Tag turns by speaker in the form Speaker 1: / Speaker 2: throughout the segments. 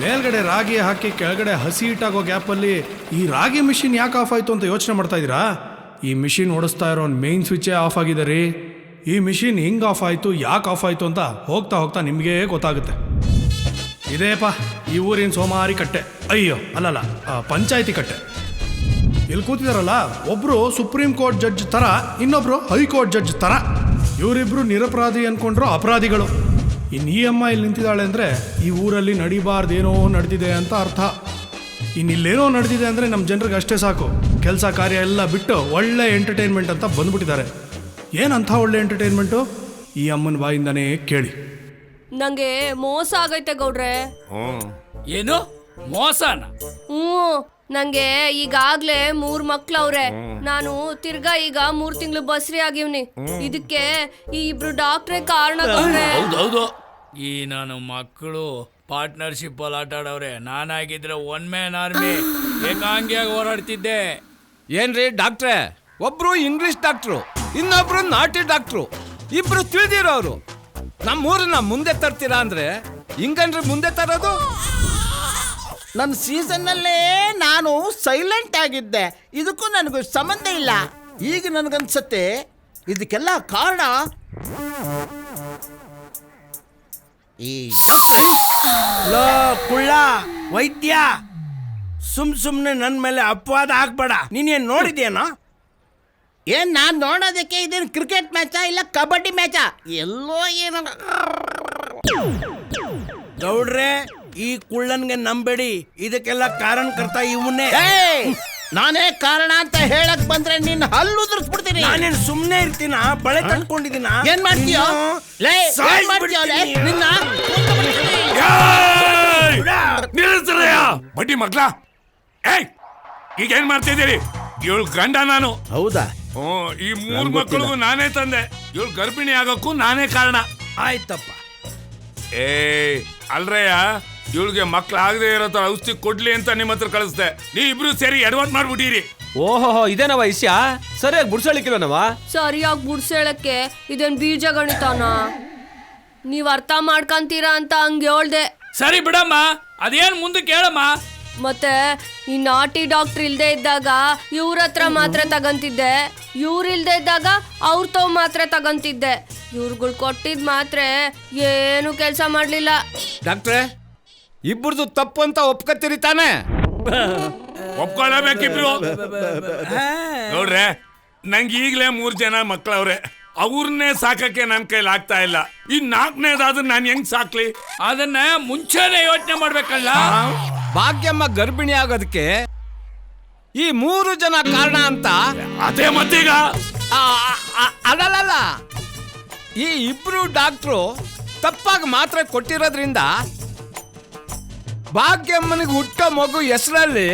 Speaker 1: ಮೇಲ್ಗಡೆ ರಾಗಿ ಹಾಕಿ ಕೆಳಗಡೆ ಹಸಿ ಹಿಟ್ಟಾಗೋ ಗ್ಯಾಪಲ್ಲಿ ಈ ರಾಗಿ ಮಿಷಿನ್ ಯಾಕೆ ಆಫ್ ಆಯಿತು ಅಂತ ಯೋಚನೆ ಮಾಡ್ತಾ ಇದ್ದೀರಾ? ಈ ಮಿಷಿನ್ ಓಡಿಸ್ತಾ ಇರೋ ಮೇನ್ ಸ್ವಿಚ್ಚೇ ಆಫ್ ಆಗಿದೆ ರೀ. ಈ ಮಿಷಿನ್ ಹಿಂಗೆ ಆಫ್ ಆಯಿತು, ಯಾಕೆ ಆಫ್ ಆಯಿತು ಅಂತ ಹೋಗ್ತಾ ಹೋಗ್ತಾ ನಿಮಗೇ ಗೊತ್ತಾಗುತ್ತೆ. ಇದೇಪ್ಪ ಈ ಊರಿನ ಸೋಮಾರಿ ಕಟ್ಟೆ, ಅಯ್ಯೋ ಅಲ್ಲಲ್ಲ ಪಂಚಾಯಿತಿ ಕಟ್ಟೆ. ಇಲ್ಲಿ ಕೂತಿದಾರಲ್ಲ, ಒಬ್ಬರು ಸುಪ್ರೀಂ ಕೋರ್ಟ್ ಜಡ್ಜ್ ಥರ, ಇನ್ನೊಬ್ಬರು ಹೈಕೋರ್ಟ್ ಜಡ್ಜ್ ಥರ. ಇವರಿಬ್ಬರು ನಿರಪರಾಧಿ ಅಂದ್ಕೊಂಡ್ರು ಅಪರಾಧಿಗಳು. ಇನ್ನು ಈ ಅಮ್ಮ ಇಲ್ಲಿ ನಿಂತಿದ್ದಾಳೆ ಅಂದರೆ ಈ ಊರಲ್ಲಿ ನಡಿಬಾರ್ದೇನೋ ನಡೆದಿದೆ ಅಂತ ಅರ್ಥ. ಇನ್ನಿಲ್ಲೇನೋ ನಡೆದಿದೆ ಅಂದರೆ ನಮ್ಮ ಜನರಿಗೆ ಅಷ್ಟೇ ಸಾಕು, ಕೆಲಸ ಕಾರ್ಯ ಎಲ್ಲ ಬಿಟ್ಟು ಒಳ್ಳೆ ಎಂಟರ್ಟೈನ್ಮೆಂಟ್ ಅಂತ ಬಂದ್ಬಿಟ್ಟಿದ್ದಾರೆ. ಏನಂಥ ಒಳ್ಳೆ ಎಂಟರ್ಟೈನ್ಮೆಂಟು? ಈ ಅಮ್ಮನ ಬಾಯಿಂದನೇ ಕೇಳಿ.
Speaker 2: ನಂಗೆ ಮೋಸ ಆಗೈತೆ ಗೌಡ್ರೆ.
Speaker 3: ಏನು ಮೋಸನ?
Speaker 2: ನಂಗೆ ಈಗಾಗ್ಲೇ 3 ಮಕ್ಳವ್ರೆ. ನಾನು ತಿರ್ಗಾ ಈಗ 3 ತಿಂಗಳು ಬಸ್ರಿ ಆಗಿವ್ನಿ. ಇದಕ್ಕೆ ಈ ಇಬ್ರು ಡಾಕ್ಟ್ರೇ ಕಾರಣ ಗೌಡ್ರೆ.
Speaker 3: ಹೌದೌದು, ಈ ನಾನು ಮಕ್ಕಳು ಪಾರ್ಟ್ನರ್ಶಿಪ್ ಅಲ್ಲಿ ಆಟ ಆಡವ್ರೆ. ನಾನಾಗಿದ್ರೆ 1 ಮ್ಯಾನ್ ಆರ್ಮಿ ಏಕಾಂಗಿಯಾಗಿ ಹೋರಾಡ್ತಿದ್ದೆ.
Speaker 4: ಏನ್ರಿ ಡಾಕ್ಟ್ರೆ, ಒಬ್ರು ಇಂಗ್ಲಿಷ್ ಡಾಕ್ಟ್ರು, ಇನ್ನೊಬ್ರು ನಾಟಿ ಡಾಕ್ಟ್ರು, ಇಬ್ರು ತಿಳಿದಿರೋರು. ನಮ್ಮೂರನ್ನ ಮುಂದೆ ತರ್ತೀರಾ ಅಂದ್ರೆ ಹಿಂಗನ್ರಿ ಮುಂದೆ ತರೋದು?
Speaker 5: ನನ್ನ ಸೀಸನ್ನಲ್ಲೇ ನಾನು ಸೈಲೆಂಟ್ ಆಗಿದ್ದೆ, ಇದಕ್ಕೂ ನನಗೂ ಸಂಬಂಧ ಇಲ್ಲ. ಈಗ ನನಗನ್ಸತ್ತೆ ಇದಕ್ಕೆಲ್ಲ ಕಾರಣ ಈ
Speaker 6: ಕುಳ್ಳ ವೈದ್ಯ, ಸುಮ್ನೆ ನನ್ನ ಮೇಲೆ ಅಪವಾದ ಹಾಕ್ಬೇಡ. ನೀನೇನ್ ನೋಡಿದ್ಯೇನೋ?
Speaker 5: ಏನ್ ನಾನ್ ನೋಡೋದಕ್ಕೆ ಇದೇನು ಕ್ರಿಕೆಟ್ ಮ್ಯಾಚಾ ಇಲ್ಲ ಕಬಡ್ಡಿ ಮ್ಯಾಚಾ? ಎಲ್ಲೋ ಏನೋ.
Speaker 6: ಗೌಡ್ರೆ, ಈ ಕುಳ್ಳನ್ಗೆ ನಂಬೇಡಿ, ಇದಕ್ಕೆಲ್ಲ ಕಾರಣಕರ್ತ ಇವನ್ನೇ.
Speaker 5: ನಾನೇ ಕಾರಣ ಅಂತ ಹೇಳಕ್ ಬಂದ್ರೆ ನಿನ್ನ ಹಲ್ಲು ಉದುರಿಸ್ಬಿಡ್ತೀನಿ.
Speaker 6: ನಾನೇನು ಸುಮ್ನೆ ಇರ್ತೀನ? ಬಳೆ ತಂದ್ಕೊಂಡಿದ್ದೀನ?
Speaker 5: ಏನ್ ಮಾಡ್ತೀಯೋ?
Speaker 7: ಬಡ್ಡಿ ಮಕ್ಳ, ಏಯ್ ಈಗ ಏನ್ ಮಾಡ್ತಿದ್ದೀರಿ? ಇವಳು ಗಂಡ ನಾನು.
Speaker 5: ಹೌದಾ?
Speaker 7: ಈ 3 ಮಕ್ಕಳಿಗೂ ನಾನೇ ತಂದೆ. ಇವಳು ಗರ್ಭಿಣಿ ಆಗೋಕ್ಕೂ ನಾನೇ ಕಾರಣ.
Speaker 6: ಆಯ್ತಪ್ಪ.
Speaker 7: ಅಲ್ರಯ್ಯ, ಇವಳಿಗೆ ಮಕ್ಳು ಆಗದೆ ಇರೋ ತರ ಔಷಧಿ ಕೊಡ್ಲಿ ಅಂತ ನಿಮ್ಮ ಹತ್ರ ಕಳಿಸ್ದೆ. ನೀವ್ ಇಬ್ರು ಸೇರಿ ಎಡವಟ್ ಮಾಡ್ಬಿಟ್ಟಿರಿ.
Speaker 4: ಓಹೋ, ಇದೇನವ ವಿಷಯ? ಸರಿಯಾಗಿ ಬುಡ್ಸಳಿಕ್ಕಿಲ್ವನವ?
Speaker 2: ಸರಿಯಾಗಿ ಬುಡ್ಸೇಳಕ್ಕೆ ಇದೇನ್ ಬೀಜ ಗಣಿತಾನ? ನೀವ್ ಅರ್ಥ ಮಾಡ್ಕಂತೀರಾ ಅಂತ ಹಂಗೆ ಹೇಳ್ದೆ.
Speaker 3: ಸರಿ ಬಿಡಮ್ಮ, ಅದೇನ್ ಮುಂದಕ್ಕೆ ಹೇಳಮ್ಮ.
Speaker 2: ಮತ್ತೆ ಈ ನಾಟಿ ಡಾಕ್ಟರ್ ಇಲ್ದೇ ಇದ್ದಾಗ ಇವ್ರ ಹತ್ರ ಮಾತ್ರ ತಗಂತಿದ್ದೆ, ಇವ್ರು ಇಲ್ದೇ ಇದ್ದಾಗ ಅವ್ರ ತವ್ ಮಾತ್ರ ತಗಂತಿದ್ದೆ. ಇವ್ರುಗಳು ಕೊಟ್ಟಿದ್ ಮಾತ್ರ ಏನು ಕೆಲಸ ಮಾಡ್ಲಿಲ್ಲ.
Speaker 4: ಡಾಕ್ಟ್ರೆ, ಇಬ್ಬರದು ತಪ್ಪು ಅಂತ ಒಪ್ಕತ್ತೀರಿ ತಾನೆ?
Speaker 7: ಒಪ್ಕೊಳ್ಳಬೇಕಿಬ್ರು. ನೋಡ್ರೆ, ನಂಗೆ ಈಗಲೇ 3 ಜನ ಮಕ್ಕಳವ್ರೆ. ಅವ್ರನ್ನೇ ಸಾಕಕ್ಕೆ ನನ್ ಕೈಲಿ ಆಗ್ತಾ ಇಲ್ಲ. ಈ 4ನೇದಾದ್ರೂ ನಾನು ಹೆಂಗ್ ಸಾಕ್ಲಿ?
Speaker 3: ಅದನ್ನ ಮುಂಚೆನೆ ಯೋಚನೆ ಮಾಡ್ಬೇಕಲ್ಲ.
Speaker 4: ಭಾಗ್ಯಮ್ಮ ಗರ್ಭಿಣಿ ಆಗೋದಕ್ಕೆ ಈ 3 ಜನ ಕಾರಣ ಅಂತ.
Speaker 7: ಅದೇ ಮತ್ತೀಗ
Speaker 4: ಅಲ್ಲಲ್ಲ, ಈ ಇಬ್ರು ಡಾಕ್ಟ್ರು ತಪ್ಪಾಗಿ ಮಾತ್ರೆ ಕೊಟ್ಟಿರೋದ್ರಿಂದ ಭಾಗ್ಯಮ್ಮನಿಗೆ ಹುಟ್ಟೋ ಮಗು ಹೆಸರಲ್ಲಿ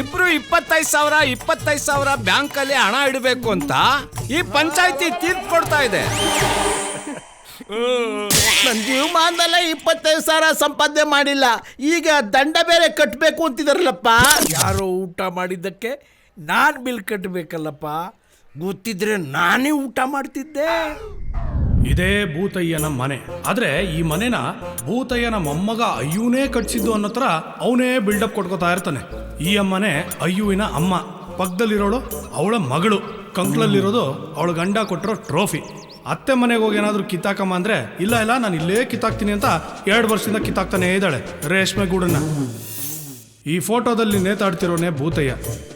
Speaker 4: ಇಬ್ರು 25,000 ಬ್ಯಾಂಕಲ್ಲಿ ಹಣ ಇಡಬೇಕು ಅಂತ ಈ ಪಂಚಾಯತಿ ತೀರ್ಪು ಕೊಡ್ತಾ ಇದೆ.
Speaker 5: ನನ್ನ ಜೀವಮಾನದಲ್ಲೇ 25,000 ಸಂಪಾದನೆ ಮಾಡಿಲ್ಲ, ಈಗ ದಂಡ ಬೇರೆ ಕಟ್ಟಬೇಕು ಅಂತಿದಾರಲ್ಲಪ್ಪ.
Speaker 6: ಯಾರೋ ಊಟ ಮಾಡಿದ್ದಕ್ಕೆ ನಾನ್ ಬಿಲ್ ಕಟ್ಟಬೇಕಲ್ಲಪ್ಪ. ಗೊತ್ತಿದ್ರೆ ನಾನೇ ಊಟ ಮಾಡ್ತಿದ್ದೆ.
Speaker 1: ಇದೇ ಭೂತಯ್ಯನ ಮನೆ. ಆದ್ರೆ ಈ ಮನೆನ ಭೂತಯ್ಯನ ಮೊಮ್ಮಗ ಅಯ್ಯೂನೇ ಕಟ್ಸಿದ್ದು ಅನ್ನೋ ಥರ ಅವನೇ ಬಿಲ್ಡಪ್ ಕೊಟ್ಕೋತಾ ಇರ್ತಾನೆ. ಈ ಅಮ್ಮನೆ ಅಯ್ಯುವಿನ ಅಮ್ಮ. ಪಕ್ಕದಲ್ಲಿರೋಳು ಅವಳ ಮಗಳು. ಕಂಕ್ಳಲ್ಲಿರೋದು ಅವಳ ಗಂಡ ಕೊಟ್ಟಿರೋ ಟ್ರೋಫಿ. ಅತ್ತೆ ಮನೆಗೆ ಹೋಗಿ ಏನಾದರೂ ಕಿತ್ತಾಕಮ್ಮ ಅಂದರೆ ಇಲ್ಲ ನಾನು ಇಲ್ಲೇ ಕಿತ್ತಾಕ್ತೀನಿ ಅಂತ 2 ವರ್ಷದಿಂದ ಕಿತ್ತಾಕ್ತಾನೇ ಇದ್ದಾಳೆ ರೇಷ್ಮೆ ಗೂಡನ್ನ. ಈ ಫೋಟೋದಲ್ಲಿ ನೇತಾಡ್ತಿರೋನೇ ಭೂತಯ್ಯ.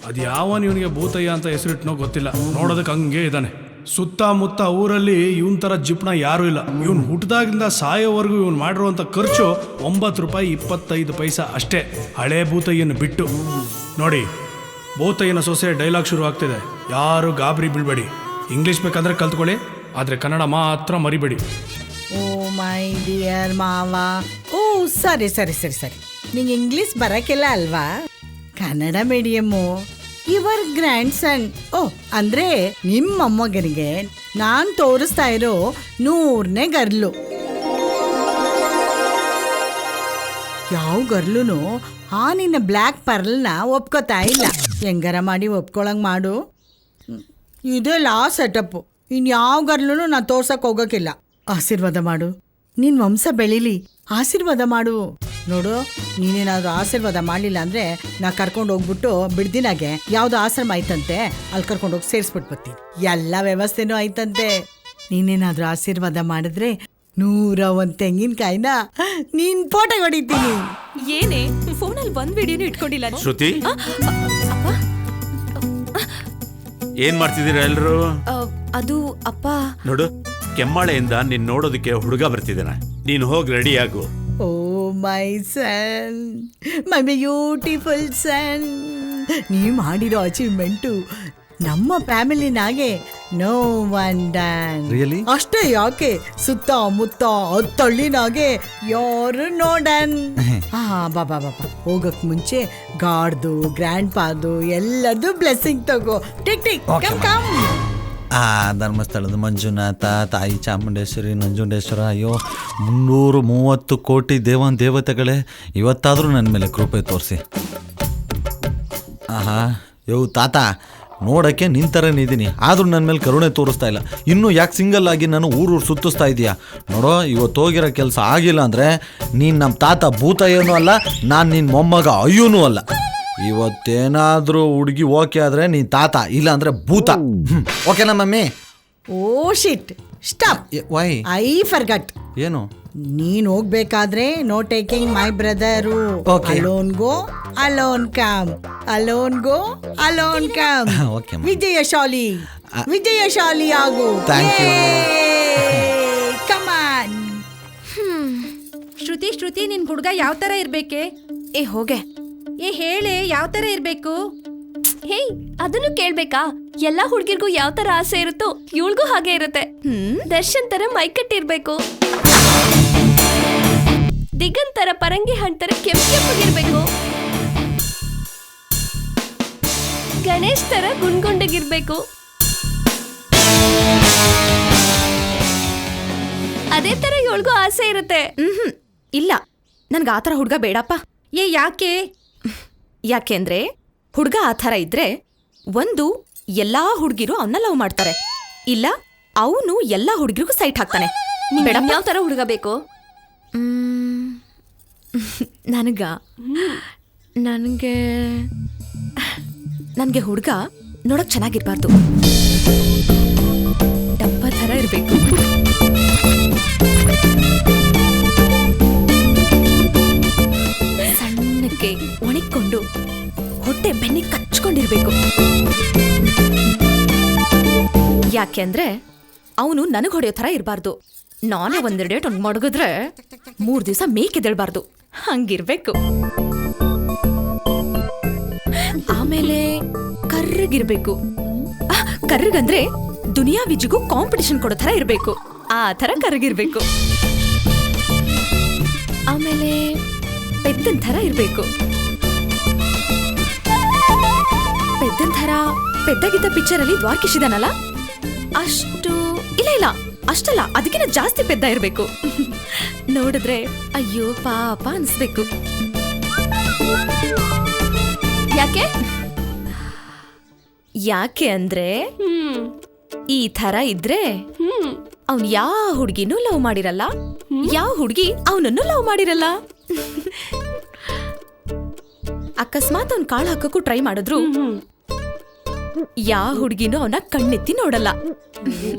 Speaker 1: ಅದು ಯಾವನ್ ಇವನಿಗೆ ಭೂತಯ್ಯ ಅಂತ ಹೆಸರಿಟ್ನೋ ಗೊತ್ತಿಲ್ಲ, ನೋಡೋದಕ್ಕೆ ಹಂಗೆ ಇದ್ದಾನೆ. ಸುತ್ತಮುತ್ತ ಊರಲ್ಲಿ ಇವನ್ ಥರ ಜಿಪ್ಣ ಯಾರೂ ಇಲ್ಲ. ಇವನು ಹುಟ್ಟಿದಾಗಿಂದ ಸಾಯೋವರೆಗೂ ಇವನು ಮಾಡಿರುವಂಥ ಖರ್ಚು 9 ರೂಪಾಯಿ 25 ಪೈಸಾ ಅಷ್ಟೇ, ಹಳೇ ಭೂತಯ್ಯನ ಬಿಟ್ಟು. ನೋಡಿ, ಭೂತಯ್ಯನ ಸೊಸೆ ಡೈಲಾಗ್ ಶುರು ಆಗ್ತಿದೆ. ಯಾರು ಗಾಬರಿ ಬೀಳ್ಬೇಡಿ. ಇಂಗ್ಲೀಷ್ ಬೇಕಂದ್ರೆ ಕಲ್ತ್ಕೊಳ್ಳಿ, ಆದರೆ ಕನ್ನಡ ಮಾತ್ರ ಮರಿಬೇಡಿ.
Speaker 8: ಓ ಮೈ ಡಿಯರ್ ಮಾವ. ಓ ಸರಿ ಸರಿ ಸರಿ ಸರಿ, ನಿಂಗೆ ಇಂಗ್ಲೀಷ್ ಬರಕ್ಕಿಲ್ಲ ಅಲ್ವಾ? ಕನ್ನಡ ಮೀಡಿಯಮ್ಮು. ಯುವರ್ ಗ್ರ್ಯಾಂಡ್ ಸನ್. ಓ ಅಂದ್ರೆ ನಿಮ್ಮ ಮೊಮ್ಮಗನಿಗೆ ನಾನು ತೋರಿಸ್ತಾ ಇರೋ 100ನೇ ಗರ್ಲು. ಯಾವ ಗರ್ಲುನು ಆ ನಿನ್ನ ಬ್ಲ್ಯಾಕ್ ಪರ್ಲ್ನ ಒಪ್ಕೋತಾ ಇಲ್ಲ. ಹೆಂಗಾರ ಮಾಡಿ ಒಪ್ಕೊಳಂಗೆ ಮಾಡು. ಇದೇ ಲಾಸ್ಟ್ ಸೆಟಪ್ಪು. ಇನ್ಯಾವ ಗರ್ಲೂ ನಾನು ತೋರ್ಸಕ್ಕೆ ಹೋಗೋಕ್ಕಿಲ್ಲ. ಆಶೀರ್ವಾದ ಮಾಡು, ನಿನ್ನ ವಂಶ ಬೆಳೀಲಿ. ಆಶೀರ್ವಾದ ಮಾಡು. ನೋಡು, ನೀನೇನಾದ್ರೂ ಆಶೀರ್ವಾದ ಮಾಡಲಿಲ್ಲ ಅಂದ್ರೆ ನಾ ಕರ್ಕೊಂಡು ಹೋಗ್ಬಿಟ್ಟು ಬಿಡ್ದಿನಾಗೆ ಯಾವ್ದು ಆಶ್ರಮ ಆಯ್ತಂತೆ ಅಲ್ಲಿ ಕರ್ಕೊಂಡು ಹೋಗಿ ಸೇರಿಸ್ಬಿಟ್ಟು ಬರ್ತೀನಿ. ಎಲ್ಲ ವ್ಯವಸ್ಥೆನೂ ಆಯ್ತಂತೆ. ನೀನೇನಾದ್ರೂ ಆಶೀರ್ವಾದ ಮಾಡಿದ್ರೆ 101 ತೆಂಗಿನಕಾಯಿನ ನೀನ್ ಫೋಟೋ ಹೊಡಿತೀನಿ.
Speaker 2: ಏನೇ ಫೋನಲ್ಲಿ ಒಂದ್ ವಿಡಿಯೋನು ಇಟ್ಕೊಂಡಿಲ್ಲ?
Speaker 9: ಶ್ರುತಿ, ಏನ್ ಮಾಡ್ತಿದ್ದೀರಾ ಎಲ್ರು?
Speaker 2: ಅದು ಅಪ್ಪ.
Speaker 9: ನೋಡು, ಕೆಮ್ಮಾಳೆಯಿಂದ ನೀನ್ ನೋಡೋದಕ್ಕೆ ಹುಡುಗ ಬರ್ತಿದ್ದಾನೆ. ನೀನ್ ಹೋಗಿ ರೆಡಿ ಆಗು.
Speaker 8: ಓ ಮೈ ಸನ್, ಮೈ ಬ್ಯೂಟಿಫುಲ್ ಸನ್, ನೀ ಮಾಡಿರೋ ಅಚೀವ್ಮೆಂಟು ನಮ್ಮ ಫ್ಯಾಮಿಲಿನಾಗೆ ನೋ ಒನ್ ಡನ್.
Speaker 10: Really?
Speaker 8: ಅಷ್ಟೇ ಯಾಕೆ, ಸುತ್ತಮುತ್ತ ಹತ್ತಳ್ಳಿನಾಗೆ ಯಾರು ನೋಡನ್. ಬಾಬಾ ಹೋಗಕ್ ಮುಂಚೆ ಗಾಡ್ದು ಗ್ರ್ಯಾಂಡ್ ಪಾದು ಎಲ್ಲರದು ಬ್ಲೆಸ್ಸಿಂಗ್ ತಗೋ. Tick tick come come.
Speaker 10: ಧರ್ಮಸ್ಥಳದ ಮಂಜುನಾಥ, ತಾಯಿ ಚಾಮುಂಡೇಶ್ವರಿ, ನಂಜುಂಡೇಶ್ವರ, ಅಯ್ಯೋ 330 ಕೋಟಿ ದೇವತೆಗಳೇ, ಇವತ್ತಾದರೂ ನನ್ನ ಮೇಲೆ ಕೃಪೆ ತೋರಿಸಿ. ಯೋ ತಾತ, ನೋಡೋಕ್ಕೆ ನಿನ್ನ ಥರನೇ ಇದ್ದೀನಿ, ಆದರೂ ನನ್ನ ಮೇಲೆ ಕರುಣೆ ತೋರಿಸ್ತಾ ಇಲ್ಲ. ಇನ್ನೂ ಯಾಕೆ ಸಿಂಗಲ್ ಆಗಿ ನಾನು ಊರೂರು ಸುತ್ತಿಸ್ತಾ ಇದೀಯಾ? ನೋಡೋ, ಇವತ್ತು ಹೋಗಿರೋ ಕೆಲಸ ಆಗಿಲ್ಲ ಅಂದರೆ ನೀನು ನಮ್ಮ ತಾತ ಭೂತಯ್ಯನೂ ಅಲ್ಲ, ನಾನು ನಿನ್ನ ಮೊಮ್ಮಗ ಅಯ್ಯೂನೂ ಅಲ್ಲ. ಇವತ್ತೇನಾದರೂ ಹುಡುಗಿ ಓಕೆ ಆದರೆ ನೀನು ತಾತ, ಇಲ್ಲ ಅಂದರೆ ಭೂತ. ಓಕೆನಾ mummy?
Speaker 8: Oh shit, stop.
Speaker 10: Why?
Speaker 8: I forgot.
Speaker 10: ಏನು?
Speaker 8: ನೀನ್ ಹೋಗ್ಬೇಕಾದ್ರೆ no taking my brother. Alone go alone come, alone go alone come.
Speaker 10: Okay,
Speaker 8: ವಿಜಯಶಾಲಿ ವಿಜಯಶಾಲಿ ಆಗು.
Speaker 10: Thank you.
Speaker 8: ಕಮಾನ್.
Speaker 11: ಶ್ರುತಿ ನಿನ್ ಹುಡುಗ ಯಾವ ತರ ಇರ್ಬೇಕೆ?
Speaker 2: ಏ ಹೋಗೆ.
Speaker 11: ಏ ಹೇಳೆ, ಯಾವ ತರ ಇರ್ಬೇಕು?
Speaker 2: ಹೇ, ಅದನ್ನು ಕೇಳ್ಬೇಕಾ? ಎಲ್ಲಾ ಹುಡ್ಗಿರ್ಗೂ ಯಾವ ತರ ಆಸೆ ಇರುತ್ತೋ ಇವಳಿಗೂ ಹಾಗೆ ಇರುತ್ತೆ. ದರ್ಶನ್ ತರ ಮೈಕಟ್ಟಿರ್ಬೇಕು, ದಿಗಂತ್ ತರ ಪರಂಗಿ ಹಣ್ಣ್ ತರ ಕೆಂಪಿರ್ಬೇಕು, ಗಣೇಶ್ ತರ ಗುಂಡ್ಗುಂಡಗಿರ್ಬೇಕು. ಅದೇ ತರ ಇವಳಿಗೂ ಆಸೆ ಇರುತ್ತೆ.
Speaker 11: ಇಲ್ಲ, ನನ್ಗೆ ಆ ಥರ ಹುಡುಗ ಬೇಡಪ್ಪ. ಏ ಯಾಕೆ? ಯಾಕೆಂದ್ರೆ ಹುಡುಗ ಆ ಥರ ಇದ್ರೆ ಒಂದು ಎಲ್ಲಾ ಹುಡುಗಿರು ಅವನ್ನ ಲವ್ ಮಾಡ್ತಾರೆ, ಇಲ್ಲ ಅವನು ಎಲ್ಲಾ ಹುಡುಗಿರಿಗೂ ಸೈಟ್ ಹಾಕ್ತಾನೆ.
Speaker 2: ಮೇಡಮ್, ಯಾವ ತರ ಹುಡುಗ ಬೇಕು?
Speaker 11: ನನಗೆ ಹುಡುಗ ನೋಡಕ್ ಚೆನ್ನಾಗಿರ್ಬಾರ್ದು, ಡಬ್ಬ ಥರ ಇರಬೇಕು. ಸಣ್ಣಕ್ಕೆ ಒಣಗಿಕೊಂಡು ಹೊಟ್ಟೆ ಬೆನ್ನಿಗೆ ಕಚ್ಕೊಂಡಿರ್ಬೇಕು. ಯಾಕೆಂದ್ರೆ ಅವನು ನನಗೆ ಹೊಡೆಯೋ ಥರ ಇರಬಾರ್ದು. ನಾನೇ ಒಂದೆರಡು ಡೇಟ್ ಅವ್ನಿಗೆ ಮಡಗಿದ್ರೆ 3 ದಿವಸ ಮೇಕೆದೇಳ್ಬಾರ್ದು, ಹಂಗಿರ್ಬೇಕು. ಆಮೇಲೆ ಕರ್ರಗಿರ್ಬೇಕು. ಕರ್ರಗಂದ್ರೆ ದುನಿಯಾ ವಿಜಿಗೂ ಕಾಂಪಿಟಿಷನ್ ಕೊಡೋ ಥರ ಇರಬೇಕು, ಆ ಥರ ಕರ್ರಗಿರ್ಬೇಕು. ಆಮೇಲೆ ಪೆದ್ದನ್ ಥರ ಇರಬೇಕು. ಪೆದ್ದನ್ ಥರ ಪೆದ್ದಾಗಿದ್ದ ಪಿಕ್ಚರಲ್ಲಿ ದ್ವಾರಕೀಶ್ ಇದಾನಲ್ಲ ಅಷ್ಟು ಇಲ್ಲ, ಅಷ್ಟಲ್ಲ, ಅದಕ್ಕಿಂತ ಜಾಸ್ತಿ ಪೆದ್ದ ಇರಬೇಕು. ನೋಡಿದ್ರೆ ಅಯ್ಯೋ ಪಾಪ ಅನ್ಸ್ಬೇಕು. ಯಾಕೆ ಅಂದ್ರೆ ಈ ತರ ಇದ್ರೆ ಅವ್ನ್ ಯಾವ ಹುಡ್ಗಿನೂ ಲವ್ ಮಾಡಿರಲ್ಲ, ಯಾವ ಹುಡ್ಗಿ ಅವನನ್ನು ಲವ್ ಮಾಡಿರಲ್ಲ. ಅಕಸ್ಮಾತ್ ಅವ್ನ್ ಕಾಳು ಹಾಕಕ್ಕೂ ಟ್ರೈ ಮಾಡಿದ್ರು ಯಾವ ಹುಡ್ಗಿನೂ ಅವನ ಕಣ್ಣೆತ್ತಿ ನೋಡಲ್ಲ.